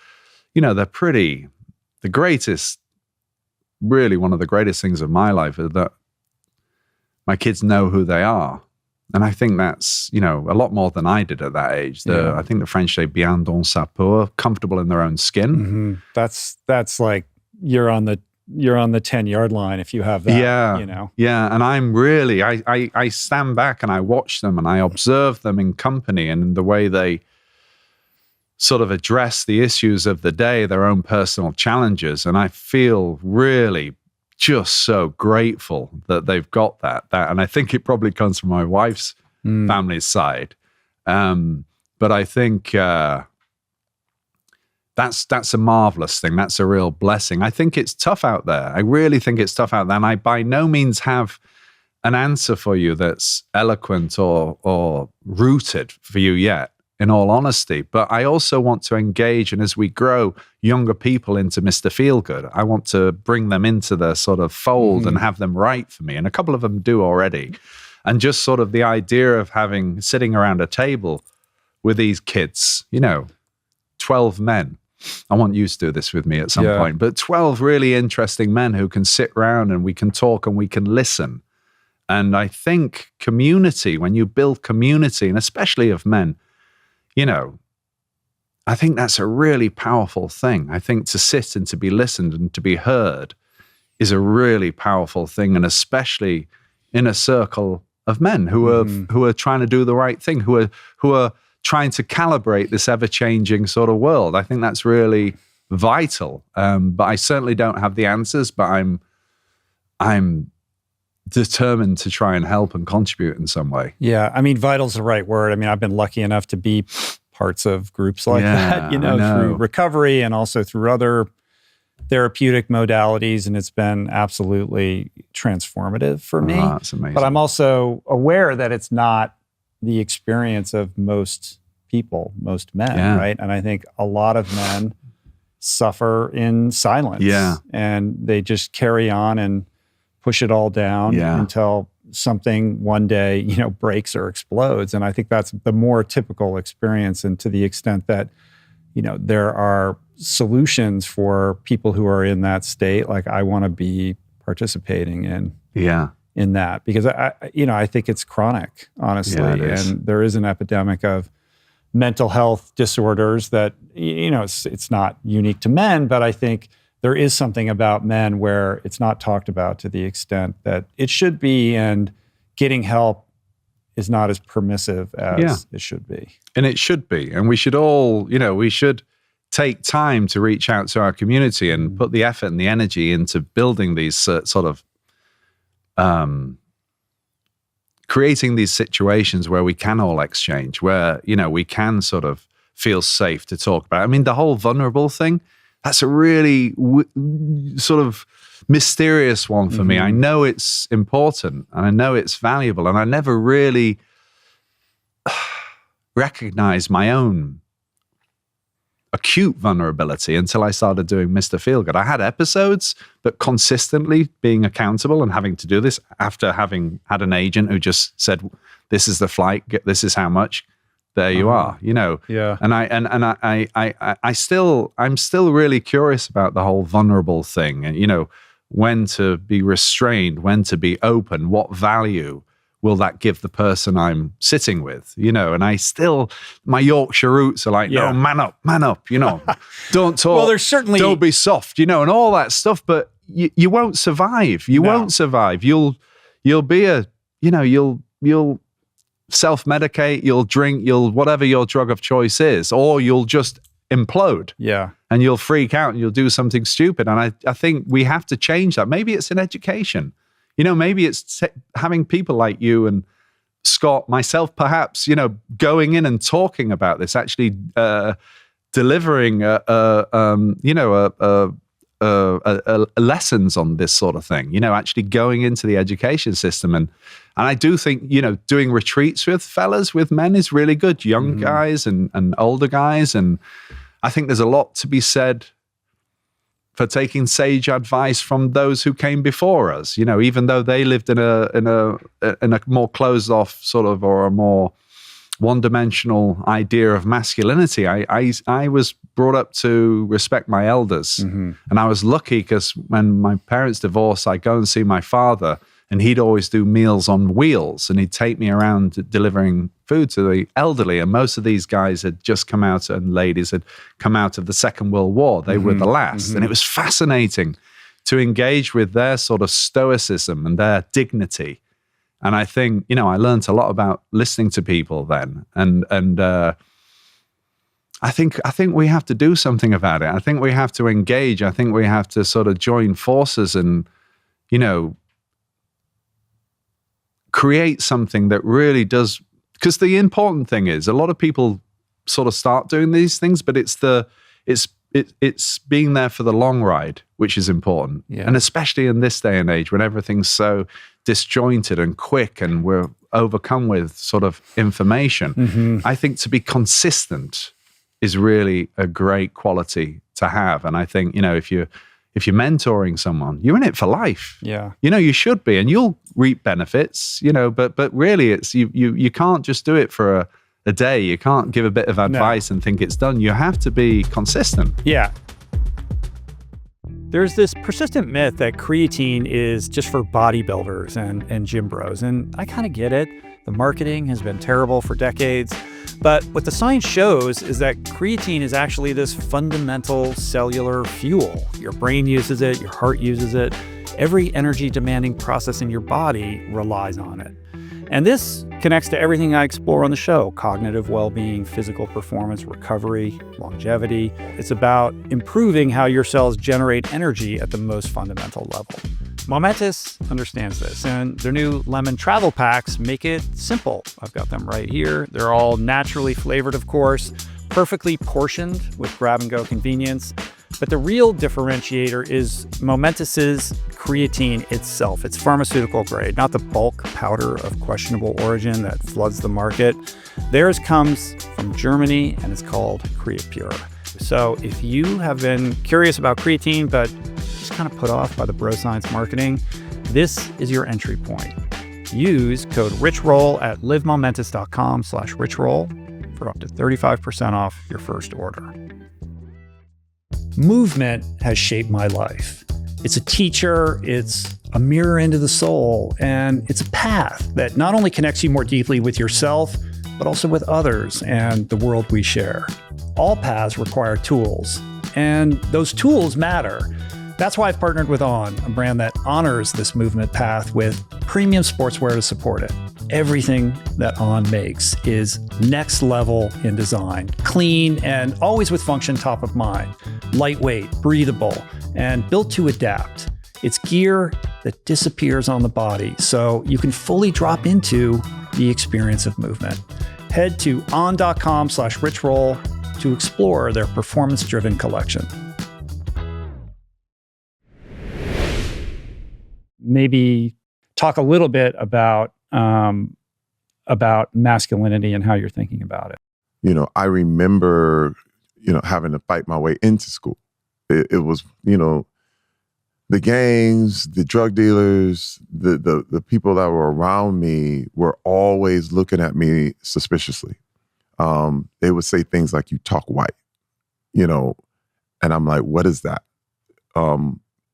they're the greatest, really one of the greatest things of my life is that my kids know who they are. And I think that's, a lot more than I did at that age. I think the French say bien dans sa peau, comfortable in their own skin. Mm-hmm. That's like you're on the 10-yard line if you have that. Yeah. Yeah. And I'm really, I stand back and I watch them and I observe them in company and the way they sort of address the issues of the day, their own personal challenges. And I feel really just so grateful that they've got that. And I think it probably comes from my wife's family's side. But I think that's a marvelous thing. That's a real blessing. I think it's tough out there. I really think it's tough out there. And I by no means have an answer for you that's eloquent or rooted for you yet, in all honesty. But I also want to engage, and as we grow younger people into Mr. Feelgood, I want to bring them into the sort of fold and have them write for me. And a couple of them do already. And just sort of the idea of sitting around a table with these kids, 12 men. I want you to do this with me at some point, but 12 really interesting men who can sit around and we can talk and we can listen. And I think community, when you build community, and especially of men, I think that's a really powerful thing. I think to sit and to be listened and to be heard is a really powerful thing, and especially in a circle of men who are trying to do the right thing, who are trying to calibrate this ever-changing sort of world. I think that's really vital. But I certainly don't have the answers, but I'm determined to try and help and contribute in some way. Yeah, I mean, vital's the right word. I mean, I've been lucky enough to be parts of groups like that, through recovery and also through other therapeutic modalities, and it's been absolutely transformative for me. Oh, that's amazing. But I'm also aware that it's not the experience of most people, most men, right? And I think a lot of men suffer in silence. Yeah. And they just carry on and push it all down until something one day, breaks or explodes. And I think that's the more typical experience. And to the extent that, there are solutions for people who are in that state, like I want to be participating in that, because I think it's chronic, honestly. And there is an epidemic of mental health disorders that, it's not unique to men, but I think there is something about men where it's not talked about to the extent that it should be, and getting help is not as permissive as it should be. And it should be. And we should all, we should take time to reach out to our community and put the effort and the energy into building these sort of, creating these situations where we can all exchange, where, we can sort of feel safe to talk about. I mean, the whole vulnerable thing, that's a really sort of mysterious one for me. I know it's important and I know it's valuable, and I never really recognized my own acute vulnerability until I started doing Mr. Feelgood. I had episodes, but consistently being accountable and having to do this after having had an agent who just said, "This is the flight, this is how much." There you are, Yeah. And I'm still really curious about the whole vulnerable thing, and when to be restrained, when to be open, what value will that give the person I'm sitting with, and my Yorkshire roots are like, no, man up, don't talk. Well, there's certainly, don't be soft, and all that stuff, but you won't survive. You won't survive. You'll be you'll self-medicate, you'll drink, whatever your drug of choice is, or you'll just implode. Yeah. And you'll freak out and you'll do something stupid. And I think we have to change that. Maybe it's in education. Maybe it's having people like you and Scott, myself perhaps, going in and talking about this, actually delivering lessons on this sort of thing, actually going into the education system. And I do think, doing retreats with men is really good, young guys and older guys. And I think there's a lot to be said for taking sage advice from those who came before us, even though they lived in a more closed off sort of, or a more one-dimensional idea of masculinity. I was brought up to respect my elders. And I was lucky because when my parents divorced, I'd go and see my father, and he'd always do meals on wheels, and he'd take me around delivering food to the elderly. And most of these guys had just come out, and ladies had come out of the Second World War. They were the last. And it was fascinating to engage with their sort of stoicism and their dignity. And I think, you know, I learned a lot about listening to people then. And I think we have to do something about it. I think we have to engage. I think we have to sort of join forces and, you know, create something that really does, because the important thing is a lot of people sort of start doing these things, but it's being there for the long ride, which is important. Yeah. And especially in this day and age when everything's so disjointed and quick and we're overcome with sort of information, I think to be consistent is really a great quality to have. And I think, you know, if you're mentoring someone, you're in it for life. Yeah. You know, you should be, and you'll reap benefits, you know, but really it's, you can't just do it for a day. You can't give a bit of advice and think it's done. You have to be consistent. Yeah. There's this persistent myth that creatine is just for bodybuilders and gym bros, and I kind of get it. The marketing has been terrible for decades. But what the science shows is that creatine is actually this fundamental cellular fuel. Your brain uses it, your heart uses it. Every energy-demanding process in your body relies on it. And this connects to everything I explore on the show: cognitive well-being, physical performance, recovery, longevity. It's about improving how your cells generate energy at the most fundamental level. Momentous understands this, and their new lemon travel packs make it simple. I've got them right here. They're all naturally flavored, of course, perfectly portioned with grab-and-go convenience. But the real differentiator is Momentous's creatine itself. It's pharmaceutical grade, not the bulk powder of questionable origin that floods the market. Theirs comes from Germany, and it's called CreaPure. So if you have been curious about creatine, but just kind of put off by the bro science marketing, this is your entry point. Use code RICHROLL at livemomentous.com/richroll for up to 35% off your first order. Movement has shaped my life. It's a teacher, it's a mirror into the soul, and it's a path that not only connects you more deeply with yourself, but also with others and the world we share. All paths require tools, and those tools matter. That's why I've partnered with On, a brand that honors this movement path with premium sportswear to support it. Everything that On makes is next level in design, clean, and always with function top of mind. Lightweight, breathable, and built to adapt. It's gear that disappears on the body, so you can fully drop into the experience of movement. Head to on.com/richroll to explore their performance-driven collection. Maybe talk a little bit about masculinity and how you're thinking about it. You know, I remember, you know, having to fight my way into school. It was, you know, the gangs, the drug dealers, the people that were around me were always looking at me suspiciously. They would say things like, "You talk white," you know, and I'm like, "What is that?"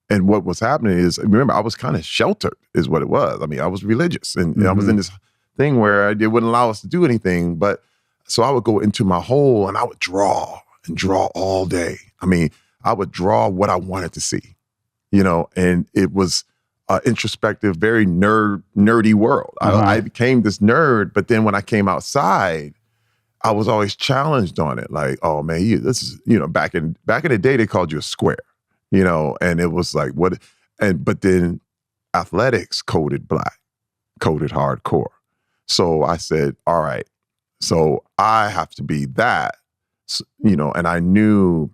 And what was happening is, remember, I was kind of sheltered is what it was. I mean, I was religious and I was in this thing where it wouldn't allow us to do anything. But so I would go into my hole and I would draw and draw all day. I mean, I would draw what I wanted to see, you know, and it was an introspective, very nerdy world. I became this nerd, but then when I came outside, I was always challenged on it. Like, oh man, this is, you know, back in the day, they called you a square. You know, and it was like, what? But then athletics coded black, coded hardcore. So I said, all right, so I have to be that, you know, and I knew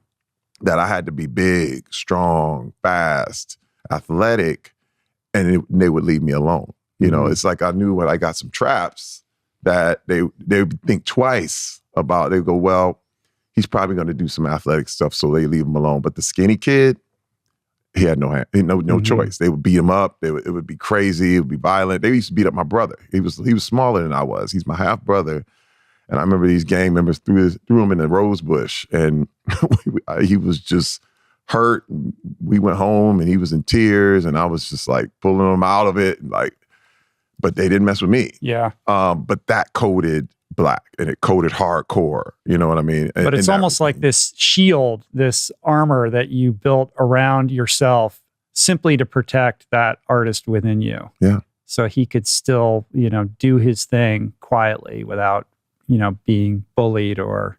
that I had to be big, strong, fast, athletic, and they would leave me alone. You know, it's like I knew when I got some traps that they would think twice about. They go, well, he's probably going to do some athletic stuff, so they leave him alone. But the skinny kid, he had no choice. They would beat him up. It would be crazy. It would be violent. They used to beat up my brother. He was smaller than I was. He's my half brother, And I remember these gang members threw him in the rose bush, and he was just hurt. We went home, and he was in tears, and I was just like pulling him out of it, like. But they didn't mess with me. Yeah. But that coded Black, and it coded hardcore. You know what I mean? But it's almost like this shield, this armor that you built around yourself simply to protect that artist within you. Yeah. So he could still, do his thing quietly without, being bullied or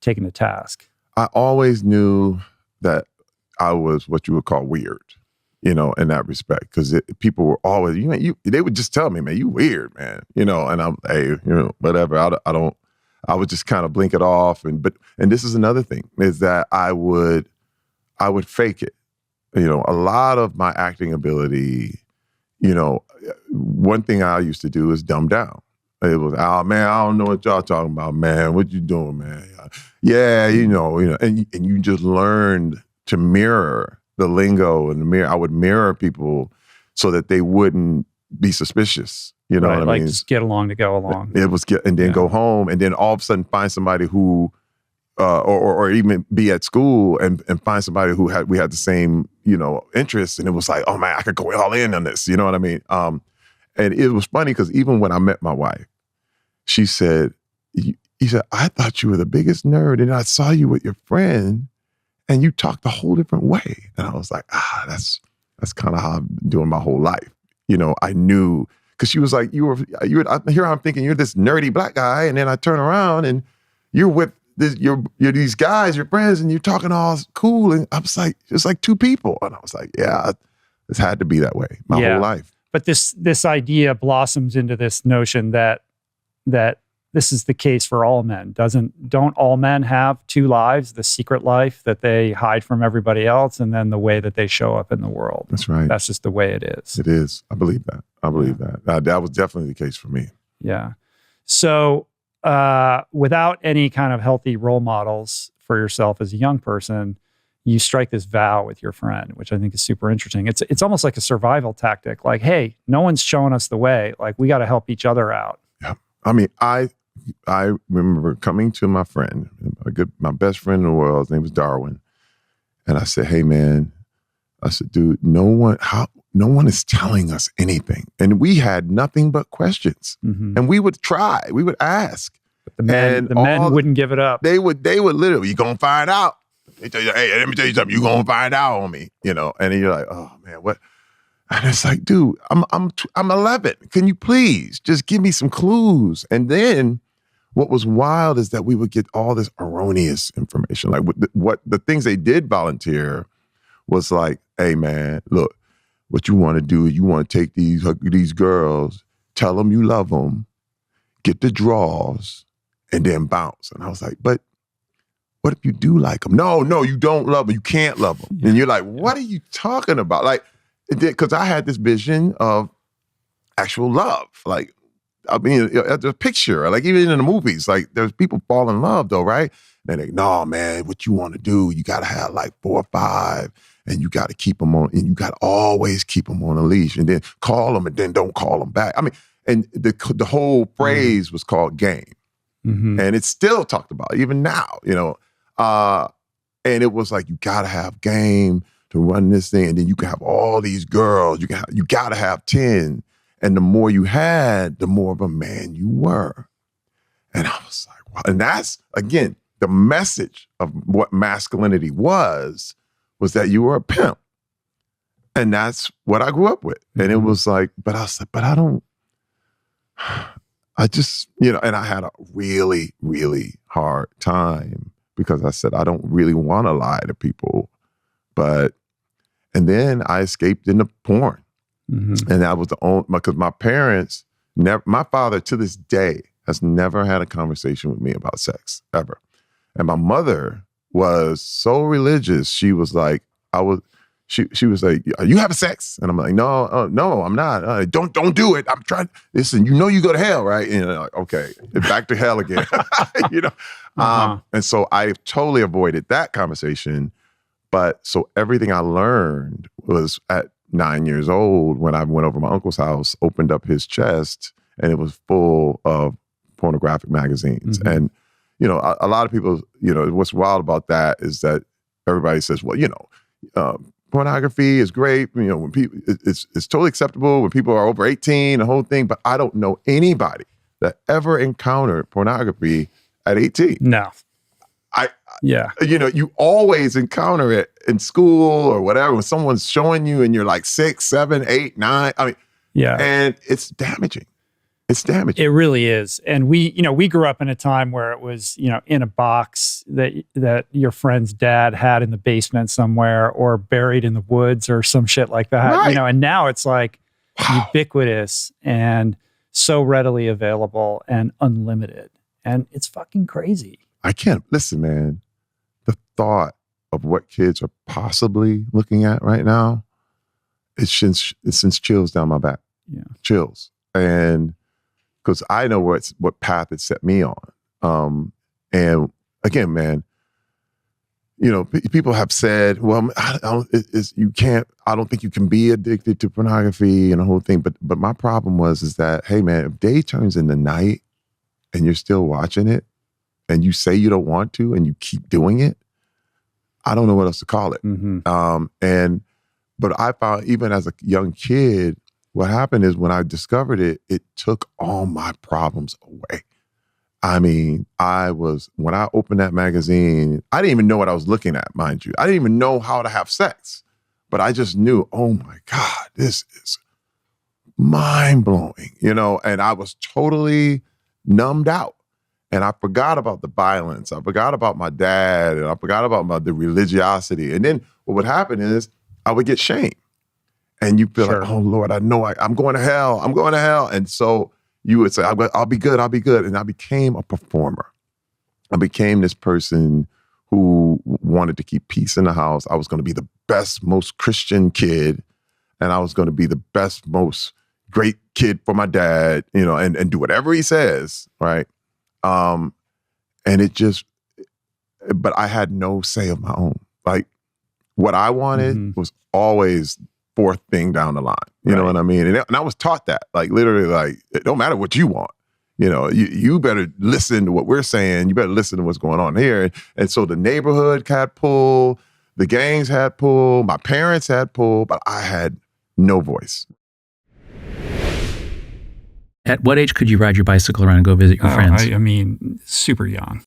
taken to task. I always knew that I was what you would call weird, in that respect, because people were always, they would just tell me, man, you weird, man, and I'm, hey, whatever. I would just kind of blink it off, and this is another thing, is that I would fake it. A lot of my acting ability, one thing I used to do is dumb down. It was, oh man, I don't know what y'all talking about, man. What you doing, man? Yeah, and you just learned to mirror the lingo and the mirror. I would mirror people so that they wouldn't be suspicious. You know what I mean? Just get along to go along. It was and then go home, and then all of a sudden find somebody who, or even be at school and find somebody who we had the same interests, and it was like, oh man, I could go all in on this. You know what I mean? And it was funny because even when I met my wife, she said, he said, I thought you were the biggest nerd, and I saw you with your friend, and you talked a whole different way. And I was like, that's kind of how I'm doing my whole life. I knew, because she was like, here I'm thinking you're this nerdy Black guy, and then I turn around and you're with you're these guys, your friends, and you're talking all cool. And I was like, it's like two people. And I was like, yeah, it's had to be that way my whole life. But this idea blossoms into this notion that this is the case for all men. Don't all men have two lives, the secret life that they hide from everybody else, and then the way that they show up in the world? That's right. That's just the way it is. It is. I believe that. That was definitely the case for me. Yeah. So without any kind of healthy role models for yourself as a young person, you strike this vow with your friend, which I think is super interesting. It's almost like a survival tactic. Like, hey, no one's showing us the way. Like, we got to help each other out. Yeah. I mean, I remember coming to my friend, my best friend in the world. His name was Darwin. And I said, hey man, I said, dude, no one is telling us anything. And we had nothing but questions. Mm-hmm. And we would try, we would ask. But the men wouldn't give it up. They would literally, you're going to find out. They tell you, hey, let me tell you something, you're going to find out on me, and then you're like, oh man, what? And it's like, dude, I'm 11. Can you please just give me some clues? And then what was wild is that we would get all this erroneous information. Like what the things they did volunteer was like, hey man, look, what you want to do is you want to take these girls, tell them you love them, get the draws, and then bounce. And I was like, but what if you do like them? No, you don't love them. You can't love them. And you're like, what are you talking about? Like, because I had this vision of actual love. Like, I mean, the picture, like even in the movies, like there's people fall in love though, right? And they, no, man, what you want to do, you got to have like 4 or 5, and you got to keep them on, and you got to always keep them on a leash, and then call them, and then don't call them back. I mean, and the whole phrase was called game. Mm-hmm. And it's still talked about even now, and it was like, you got to have game to run this thing, and then you can have all these girls. You got to have 10, and the more you had, the more of a man you were. And I was like, wow. And that's again the message of what masculinity was that you were a pimp, and that's what I grew up with. And it was like, but I was like, but I don't. I just and I had a really, really hard time because I said I don't really want to lie to people, and then I escaped into porn. Mm-hmm. And that was the only, because my parents my father to this day has never had a conversation with me about sex, ever. And my mother was so religious. She was like, she was like, are you having sex? And I'm like, no, I'm not. Don't do it. I'm trying. Listen, you go to hell, right? And like, okay, back to hell again. And so I totally avoided that conversation. But so everything I learned was at 9 years old when I went over to my uncle's house, opened up his chest, and it was full of pornographic magazines. And, you know, a lot of people, you know, what's wild about that is that everybody says, well, you know, pornography is great. You know, when people, it's totally acceptable when people are over 18, the whole thing. But I don't know anybody that ever encountered pornography at 18. No. You know, you always encounter it in school or whatever when someone's showing you and you're like 6, 7, 8, 9. I mean, and it's damaging. It's damaging. It really is. And we grew up in a time where it was, you know, in a box that your friend's dad had in the basement somewhere or buried in the woods or some shit like that. Right. You know, and now it's like ubiquitous and so readily available and unlimited. And it's fucking crazy. I can't listen, man. The thought of what kids are possibly looking at right now, it sends chills down my back. Yeah. Chills. And because I know what path it set me on. And again, man, you know, people have said, well, I don't think you can be addicted to pornography and the whole thing. But my problem is that, hey, man, if day turns into night and you're still watching it and you say you don't want to and you keep doing it, I don't know what else to call it. But I found even as a young kid, what happened is when I discovered it, it took all my problems away. I mean, when I opened that magazine, I didn't even know what I was looking at, mind you. I didn't even know how to have sex, but I just knew, oh my God, this is mind-blowing, you know? And I was totally numbed out. And I forgot about the violence. I forgot about my dad, and I forgot about the religiosity. And then what would happen is I would get shamed. And you feel like, oh Lord, I know I'm going to hell. I'm going to hell. And so you would say, I'll be good. I'll be good. And I became a performer. I became this person who wanted to keep peace in the house. I was going to be the best, most Christian kid. And I was going to be the best, most great kid for my dad, you know, and do whatever he says, right? And but I had no say of my own. Like what I wanted was always fourth thing down the line. You know what I mean? And I was taught that, like literally, like, it don't matter what you want. You know, you better listen to what we're saying. You better listen to what's going on here. And so the neighborhood had pull, the gangs had pull, my parents had pull, but I had no voice. At what age could you ride your bicycle around and go visit your friends? I mean, super young.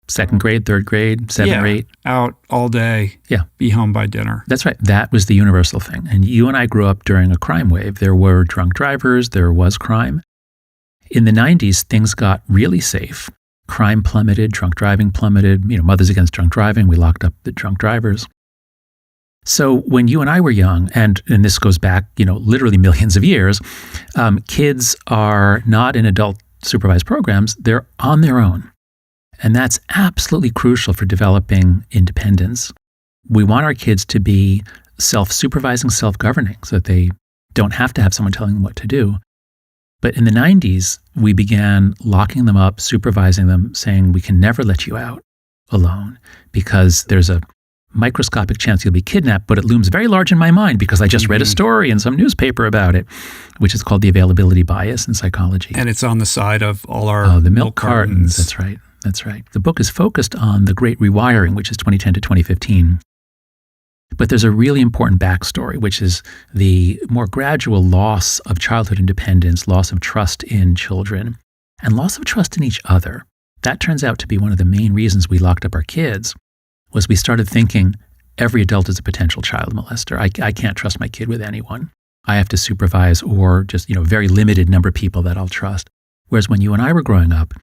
Second grade, third grade, 7 or 8? Out all day. Yeah. Be home by dinner. That's right. That was the universal thing. And you and I grew up during a crime wave. There were drunk drivers. There was crime. In the 90s, things got really safe. Crime plummeted. Drunk driving plummeted. You know, Mothers Against Drunk Driving. We locked up the drunk drivers. So when you and I were young, and this goes back, you know, literally millions of years, kids are not in adult supervised programs. They're on their own. And that's absolutely crucial for developing independence. We want our kids to be self-supervising, self-governing, so that they don't have to have someone telling them what to do. But in the 90s, we began locking them up, supervising them, saying, we can never let you out alone because there's a microscopic chance you'll be kidnapped, but it looms very large in my mind because I just read a story in some newspaper about it, which is called the availability bias in psychology. And it's on the side of all our the milk cartons. That's right. That's right. The book is focused on the Great Rewiring, which is 2010 to 2015. But there's a really important backstory, which is the more gradual loss of childhood independence, loss of trust in children, and loss of trust in each other. That turns out to be one of the main reasons we locked up our kids, was we started thinking every adult is a potential child molester. I can't trust my kid with anyone. I have to supervise or just, you know, very limited number of people that I'll trust. Whereas when you and I were growing up,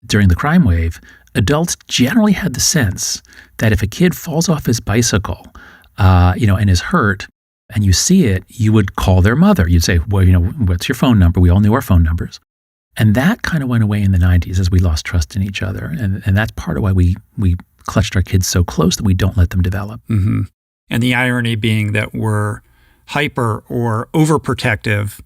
during the crime wave, adults generally had the sense that if a kid falls off his bicycle, and is hurt, and you see it, you would call their mother. You'd say, well, you know, what's your phone number? We all knew our phone numbers. And that kind of went away in the 90s as we lost trust in each other. And that's part of why we clutched our kids so close that we don't let them develop. Mm-hmm. And the irony being that we're hyper or overprotective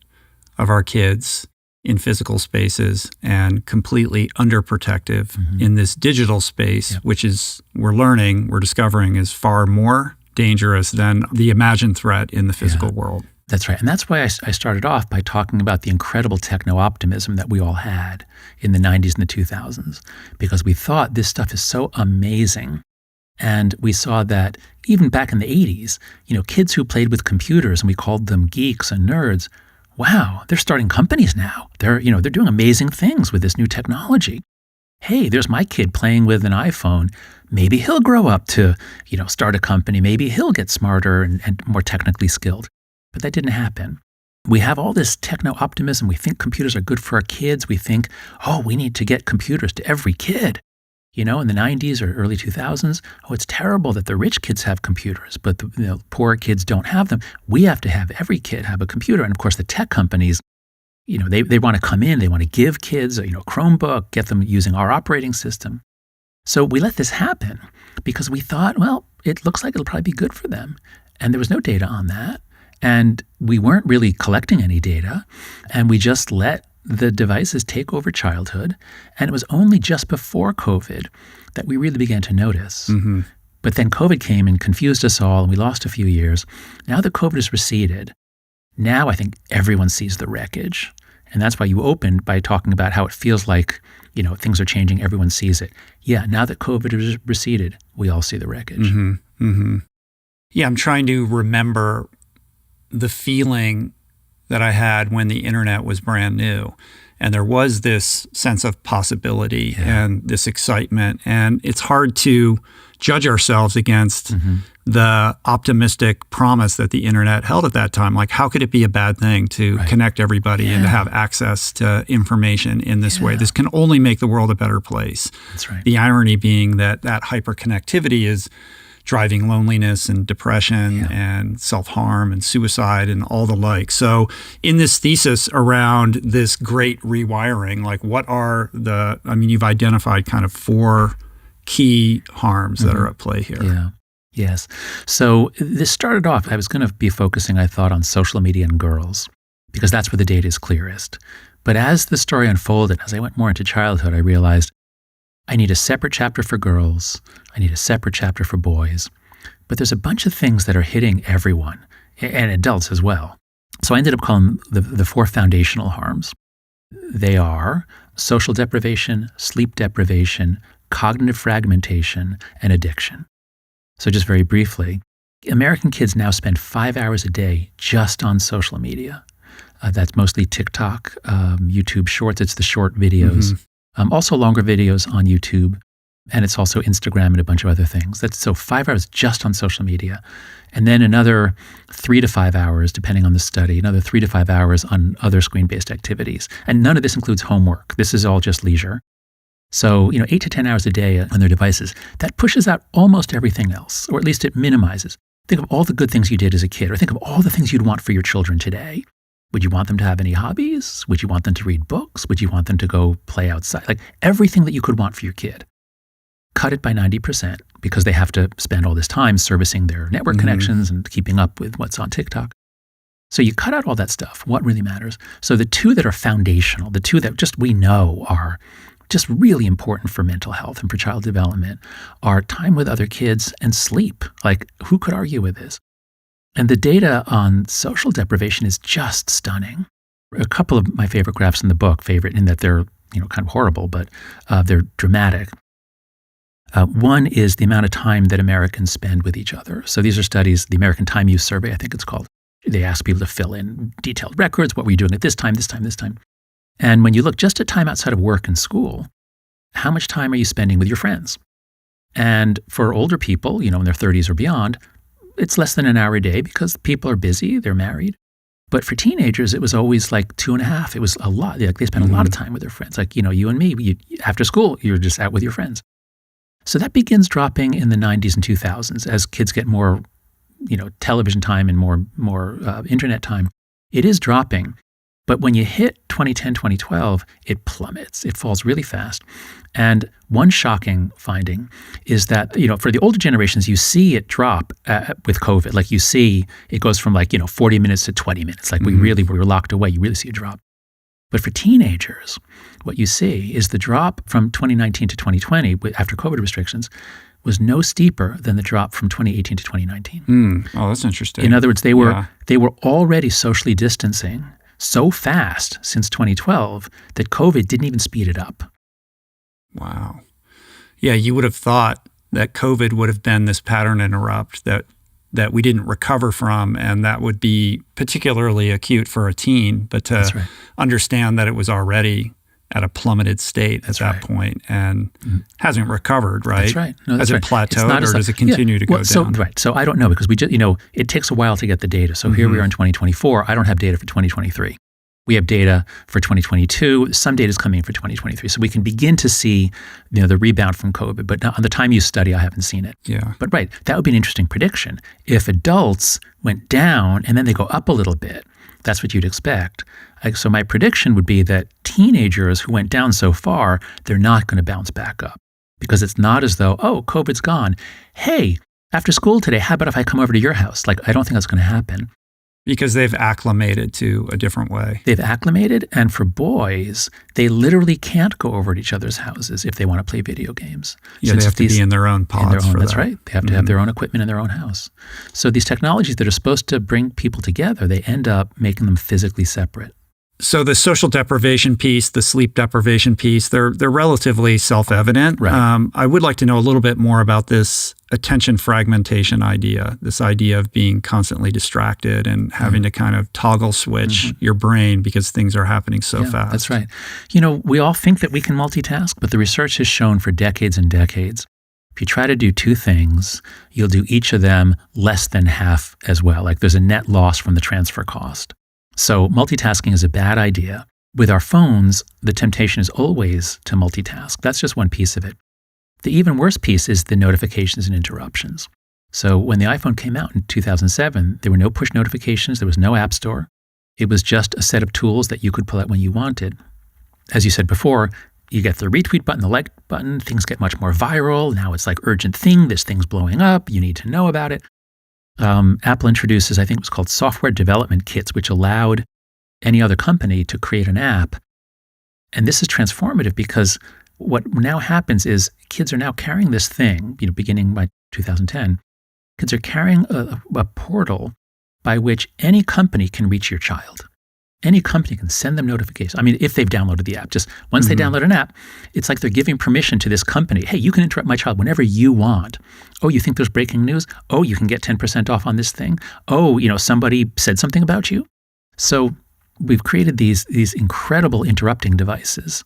of our kids in physical spaces and completely underprotective in this digital space, which is, we're discovering is far more dangerous than the imagined threat in the physical world. That's right. And that's why I started off by talking about the incredible techno-optimism that we all had in the 90s and the 2000s, because we thought this stuff is so amazing. And we saw that even back in the 80s, kids who played with computers, and we called them geeks and nerds, wow, they're starting companies now. They're doing amazing things with this new technology. Hey, there's my kid playing with an iPhone. Maybe he'll grow up to, start a company. Maybe he'll get smarter and more technically skilled. But that didn't happen. We have all this techno-optimism. We think computers are good for our kids. We think, we need to get computers to every kid. In the 90s or early 2000s, it's terrible that the rich kids have computers, but the poor kids don't have them. We have to have every kid have a computer. And of course, the tech companies, they want to come in. They want to give kids a Chromebook, get them using our operating system. So we let this happen because we thought, it looks like it'll probably be good for them. And there was no data on that. And we weren't really collecting any data. And we just let the devices take over childhood. And it was only just before COVID that we really began to notice. Mm-hmm. But then COVID came and confused us all, and we lost a few years. Now that COVID has receded, now I think everyone sees the wreckage. And that's why you opened by talking about how it feels like, things are changing, everyone sees it. Yeah, now that COVID has receded, we all see the wreckage. Mm-hmm. Mm-hmm. Yeah, I'm trying to remember the feeling that I had when the internet was brand new. And there was this sense of possibility and this excitement. And it's hard to judge ourselves against the optimistic promise that the internet held at that time. Like, how could it be a bad thing to connect everybody and to have access to information in this way? This can only make the world a better place. That's right. The irony being that hyperconnectivity is driving loneliness and depression and self-harm and suicide and all the like. So in this thesis around this great rewiring, like what are you've identified kind of 4 key harms that are at play here. Yeah. Yes. So this started off, I was going to be focusing, I thought, on social media and girls, because that's where the data is clearest. But as the story unfolded, as I went more into childhood, I realized I need a separate chapter for girls. I need a separate chapter for boys. But there's a bunch of things that are hitting everyone, and adults as well. So I ended up calling them the 4 foundational harms. They are social deprivation, sleep deprivation, cognitive fragmentation, and addiction. So just very briefly, American kids now spend 5 hours a day just on social media. That's mostly TikTok, YouTube Shorts. It's the short videos. Also longer videos on YouTube, and it's also Instagram and a bunch of other things. So 5 hours just on social media, and then another 3 to 5 hours, depending on the study, another 3 to 5 hours on other screen-based activities. And none of this includes homework. This is all just leisure. So, 8 to 10 hours a day on their devices. That pushes out almost everything else, or at least it minimizes. Think of all the good things you did as a kid, or think of all the things you'd want for your children today. Would you want them to have any hobbies? Would you want them to read books? Would you want them to go play outside? Like everything that you could want for your kid. Cut it by 90% because they have to spend all this time servicing their network connections and keeping up with what's on TikTok. So you cut out all that stuff. What really matters? So the 2 that are foundational, the 2 that just we know are just really important for mental health and for child development are time with other kids and sleep. Like, who could argue with this? And the data on social deprivation is just stunning. A couple of my favorite graphs in the book, in that they're kind of horrible, but they're dramatic. One is the amount of time that Americans spend with each other. So these are studies, the American Time Use Survey, I think it's called. They ask people to fill in detailed records. What were you doing at this time, this time, this time? And when you look just at time outside of work and school, how much time are you spending with your friends? And for older people, in their 30s or beyond, it's less than an hour a day because people are busy, they're married. But for teenagers, it was always like 2.5. It was a lot. Like they spent a lot of time with their friends. Like, you and me, after school, you're just out with your friends. So that begins dropping in the 90s and 2000s as kids get more, television time and more internet time. It is dropping. But when you hit 2010, 2012, it plummets. It falls really fast. And one shocking finding is that, for the older generations, you see it drop with COVID. Like you see it goes from 40 minutes to 20 minutes. Like we were locked away. You really see a drop. But for teenagers, what you see is the drop from 2019 to 2020 after COVID restrictions was no steeper than the drop from 2018 to 2019. Oh, that's interesting. In other words, they were already socially distancing so fast since 2012 that COVID didn't even speed it up. Wow. Yeah, you would have thought that COVID would have been this pattern interrupt that we didn't recover from, and that would be particularly acute for a teen, but to understand that it was already at a plummeted state at that point and hasn't recovered, right? That's right. No, that's Has it plateaued, or does it continue to go down? So I don't know, because we just, it takes a while to get the data. So here we are in 2024. I don't have data for 2023. We have data for 2022. Some data is coming for 2023. So we can begin to see, the rebound from COVID. But on the time use study, I haven't seen it. Yeah. But that would be an interesting prediction. If adults went down and then they go up a little bit, that's what you'd expect. So my prediction would be that teenagers who went down so far, they're not going to bounce back up, because it's not as though, oh, COVID's gone. Hey, after school today, how about if I come over to your house? I don't think that's going to happen. Because they've acclimated to a different way. They've acclimated, and for boys, they literally can't go over to each other's houses if they want to play video games. Yeah, they have to be in their own pods for that's that. right. They have to have their own equipment in their own house. So these technologies that are supposed to bring people together, they end up making them physically separate. So the social deprivation piece, the sleep deprivation piece, they're relatively self-evident. Right. I would like to know a little bit more about this attention fragmentation idea, this idea of being constantly distracted and having to kind of toggle switch your brain because things are happening so fast. That's right. We all think that we can multitask, but the research has shown for decades and decades, if you try to do two things, you'll do each of them less than half as well. There's a net loss from the transfer cost. So multitasking is a bad idea. With our phones, the temptation is always to multitask. That's just one piece of it. The even worse piece is the notifications and interruptions. So when the iPhone came out in 2007, there were no push notifications. There was no app store. It was just a set of tools that you could pull out when you wanted. As you said before, you get the retweet button, the like button, things get much more viral. Now it's like urgent thing. This thing's blowing up. You need to know about it. Apple introduces, I think it was called software development kits, which allowed any other company to create an app. And this is transformative, because what now happens is kids are now carrying this thing, beginning by 2010, kids are carrying a portal by which any company can reach your child. Any company can send them notifications. I mean, if they've downloaded the app, just once they download an app, it's like they're giving permission to this company. Hey, you can interrupt my child whenever you want. Oh, you think there's breaking news? Oh, you can get 10% off on this thing. Oh, somebody said something about you. So we've created these incredible interrupting devices,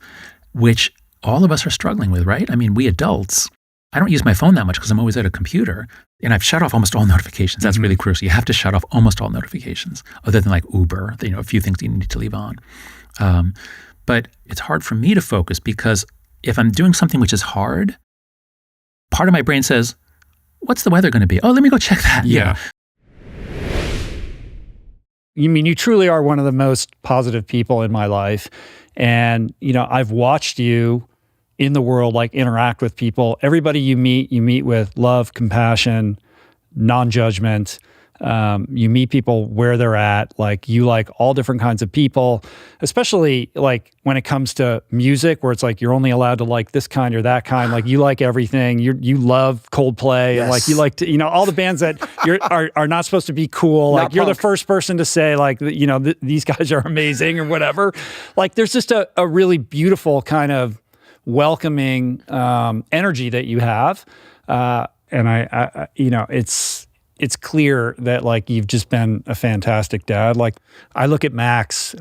which all of us are struggling with, right? I mean, we adults, I don't use my phone that much because I'm always at a computer, and I've shut off almost all notifications. That's really crucial. You have to shut off almost all notifications, other than Uber, a few things you need to leave on. But it's hard for me to focus, because if I'm doing something which is hard, part of my brain says, what's the weather going to be? Oh, let me go check that. Yeah. You truly are one of the most positive people in my life. And, I've watched you in the world, interact with people. Everybody you meet with love, compassion, non-judgment. You meet people where they're at. You like all different kinds of people, especially when it comes to music, where it's you're only allowed to like this kind or that kind. You like everything. You love Coldplay. Yes. And you like to, all the bands that are not supposed to be cool. You're the first person to say these guys are amazing or whatever. There's just a really beautiful kind of welcoming energy that you have. And I it's clear that you've just been a fantastic dad. I look at Max,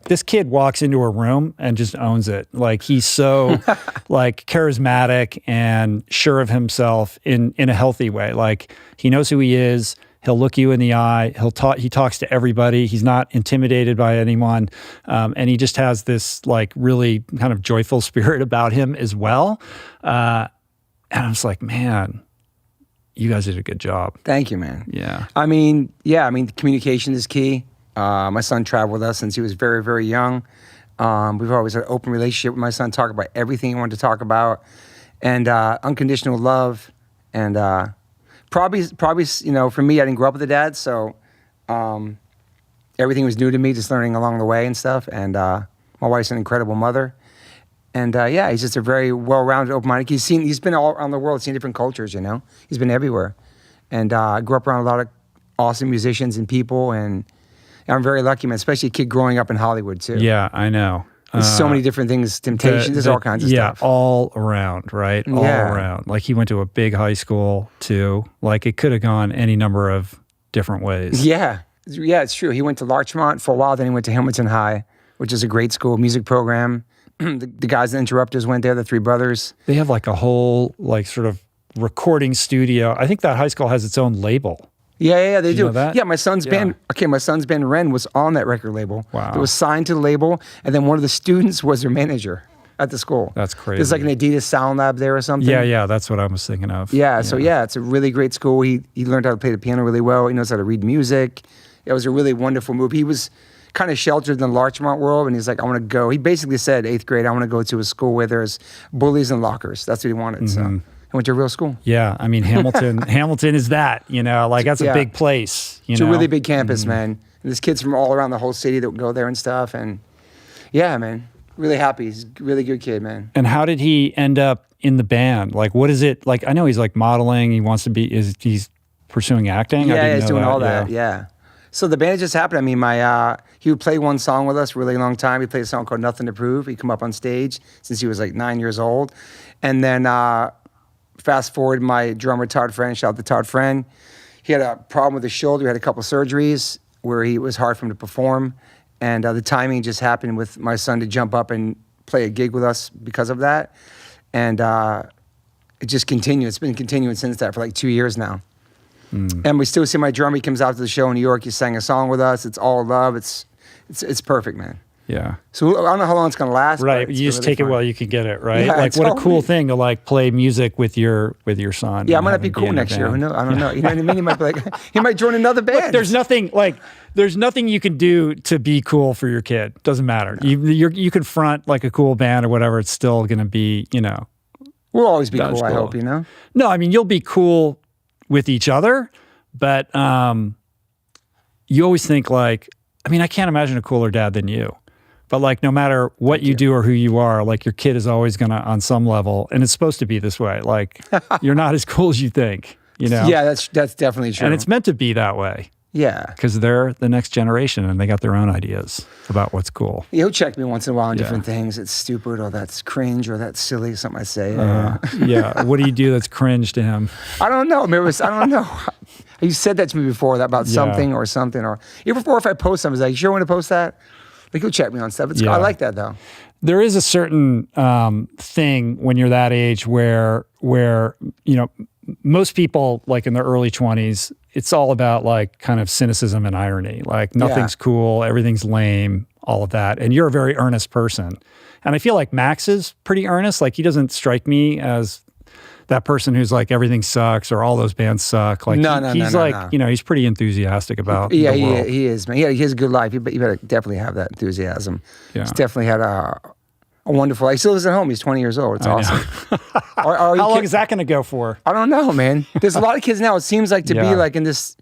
this kid walks into a room and just owns it. He's so charismatic and sure of himself in a healthy way. He knows who he is. He'll look you in the eye. He talks to everybody. He's not intimidated by anyone. And he just has this really kind of joyful spirit about him as well. And I was like, man, you guys did a good job. Thank you, man. Yeah. Communication is key. My son traveled with us since he was very, very young. We've always had an open relationship with my son, talk about everything he wanted to talk about. And unconditional love. And probably, for me, I didn't grow up with a dad, so everything was new to me, just learning along the way and stuff. And my wife's an incredible mother. And yeah, he's just a very well-rounded, open-minded. He's been all around the world, seen different cultures, you know? He's been everywhere. And I grew up around a lot of awesome musicians and people, and I'm very lucky, man, especially a kid growing up in Hollywood, too. Yeah, I know. There's so many different things, temptations, there's all kinds of stuff. Yeah, all around, right? All around. Like, he went to a big high school, too. Like, it could have gone any number of different ways. Yeah. Yeah, it's true. He went to Larchmont for a while, then he went to Hamilton High, which is a great school, music program. The guys, the Interrupters, went there, the three brothers. They have like a whole, like, sort of recording studio. I think that high school has its own label. Yeah, they do. You know that? Yeah, my son's band, my son's band Ren was on that record label. Wow. It was signed to the label, and then one of the students was their manager at the school. That's crazy. There's like an Adidas Sound Lab there or something. Yeah, that's what I was thinking of. Yeah, so it's a really great school. He learned how to play the piano really well. He knows how to read music. It was a really wonderful move. He was kind of sheltered in the Larchmont world, and he's like, I want to go. He basically said, 8th grade, I want to go to a school where there's bullies and lockers. That's what he wanted, so... I went to a real school. Yeah, I mean, Hamilton is that, you know, like that's a big place. It's a really big campus, man. And there's kids from all around the whole city that go there and stuff. And yeah, man, really happy. He's a really good kid, man. And how did he end up in the band? Like, what is it? Like, I know he's like modeling. He wants to be, he's pursuing acting? Yeah, he's doing all that, yeah. So the band just happened. I mean, he would play one song with us for a really long time. He played a song called Nothing to Prove. He'd come up on stage since he was like 9 years old. And then, fast forward, my drummer, Todd Friend, shout out to Todd Friend. He had a problem with his shoulder. He had a couple surgeries where it was hard for him to perform. And the timing just happened with my son to jump up and play a gig with us because of that. And it just continued. It's been continuing since that for like 2 years now. And we still see my drummer. He comes out to the show in New York. He sang a song with us. It's all love. It's perfect, man. Yeah. So I don't know how long it's going to last. Right. You just take it while you can get it, right? Yeah, like, what a cool thing to like play music with your son. Yeah, I might not be cool next year. Who knows? I don't know. You know what I mean? He might be like, he might join another band. Look, there's nothing you can do to be cool for your kid. Doesn't matter. No. You can front like a cool band or whatever. It's still going to be, you know. We'll always be cool, I hope, you know? No, I mean, you'll be cool with each other, but you always think like, I mean, I can't imagine a cooler dad than you. But like, no matter what you do or who you are, like your kid is always gonna, on some level, and it's supposed to be this way. Like, you're not as cool as you think, you know? Yeah, that's definitely true. And it's meant to be that way. Yeah. Because they're the next generation and they got their own ideas about what's cool. He'll check me once in a while on different things. It's stupid or that's cringe or that's silly, something I say. Yeah. What do you do that's cringe to him? I don't know. Maybe I don't know. You said that to me before about something. Or even before if I post something, I was like, you sure want to post that? Like, he'll check me on stuff. I like that, though. There is a certain thing when you're that age where you know, most people, like in their early 20s, it's all about like kind of cynicism and irony. Like nothing's cool, everything's lame, all of that. And you're a very earnest person. And I feel like Max is pretty earnest. Like, he doesn't strike me as that person who's like, everything sucks or all those bands suck. Like, he's like, you know, he's pretty enthusiastic about the world. He is, man. He has a good life. You better definitely have that enthusiasm. Yeah. He's definitely had a wonderful life. He still lives at home. He's 20 years old. It's awesome. How long is that going to go for? I don't know, man. There's a lot of kids now. It seems like to be like in this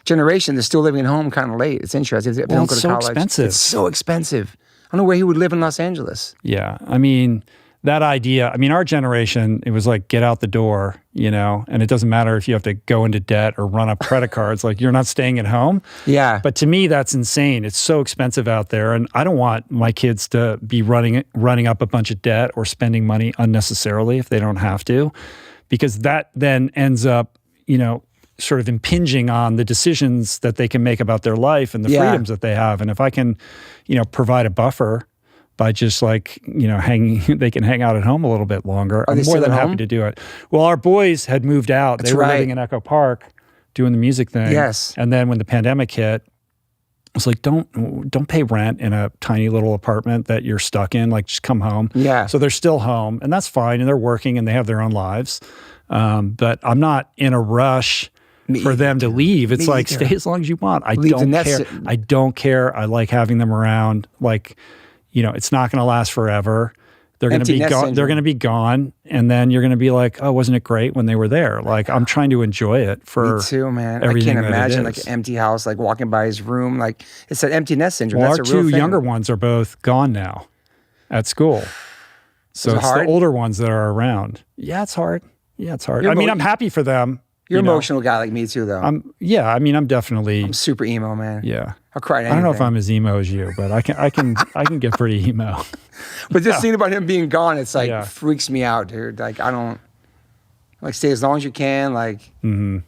generation, they're still living at home kind of late. It's interesting. They don't go to college. Expensive. It's so expensive. I don't know where he would live in Los Angeles. Yeah. I mean, that idea, I mean, our generation, it was like, get out the door, you know, and it doesn't matter if you have to go into debt or run up credit cards, like you're not staying at home. Yeah. But to me, that's insane. It's so expensive out there. And I don't want my kids to be running up a bunch of debt or spending money unnecessarily if they don't have to, because that then ends up, you know, sort of impinging on the decisions that they can make about their life and the freedoms that they have. And if I can, you know, provide a buffer by just like, you know, they can hang out at home a little bit longer. I'm more than happy to do it. Well, our boys had moved out. They were living in Echo Park doing the music thing. Yes. And then when the pandemic hit, I was like, don't pay rent in a tiny little apartment that you're stuck in. Like, just come home. Yeah. So they're still home, and that's fine. And they're working and they have their own lives. But I'm not in a rush for them to leave. It's like, stay as long as you want. I don't care. I don't care. I like having them around. Like, you know, it's not going to last forever. They're going to be gone. They're going to be gone, and then you're going to be like, "Oh, wasn't it great when they were there?" Like, I'm trying to enjoy it for me too, man. I can't imagine like an empty house, like walking by his room. Like, it's that empty nest syndrome. Well, that's our a real two thing. younger ones are both gone now at school. So Is it it's hard? the older ones that are around. Yeah, it's hard. Yeah, it's hard. You're I mean, emo- I'm happy for them. You're you an know. emotional guy like me too, though. I'm definitely. I'm super emo, man. Yeah. I'll cry at I anything. don't know if I'm as emo as you, but I can get pretty emo. But just thinking about him being gone, it's like Yeah. freaks me out, dude. Like I don't like stay as long as you can. Like I mean,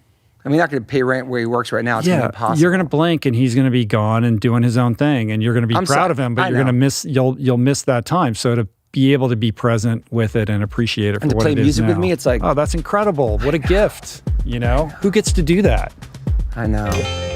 not gonna pay rent where he works right now. It's gonna be impossible. you're gonna blink and he's gonna be gone and doing his own thing, and you're gonna be I'm proud sorry. of him, but I you're gonna know. miss you'll miss that time. So to be able to be present with it and appreciate it for And to what play it is music with now. me, it's like- oh, that's incredible! What a gift! You know, who gets to do that? I know.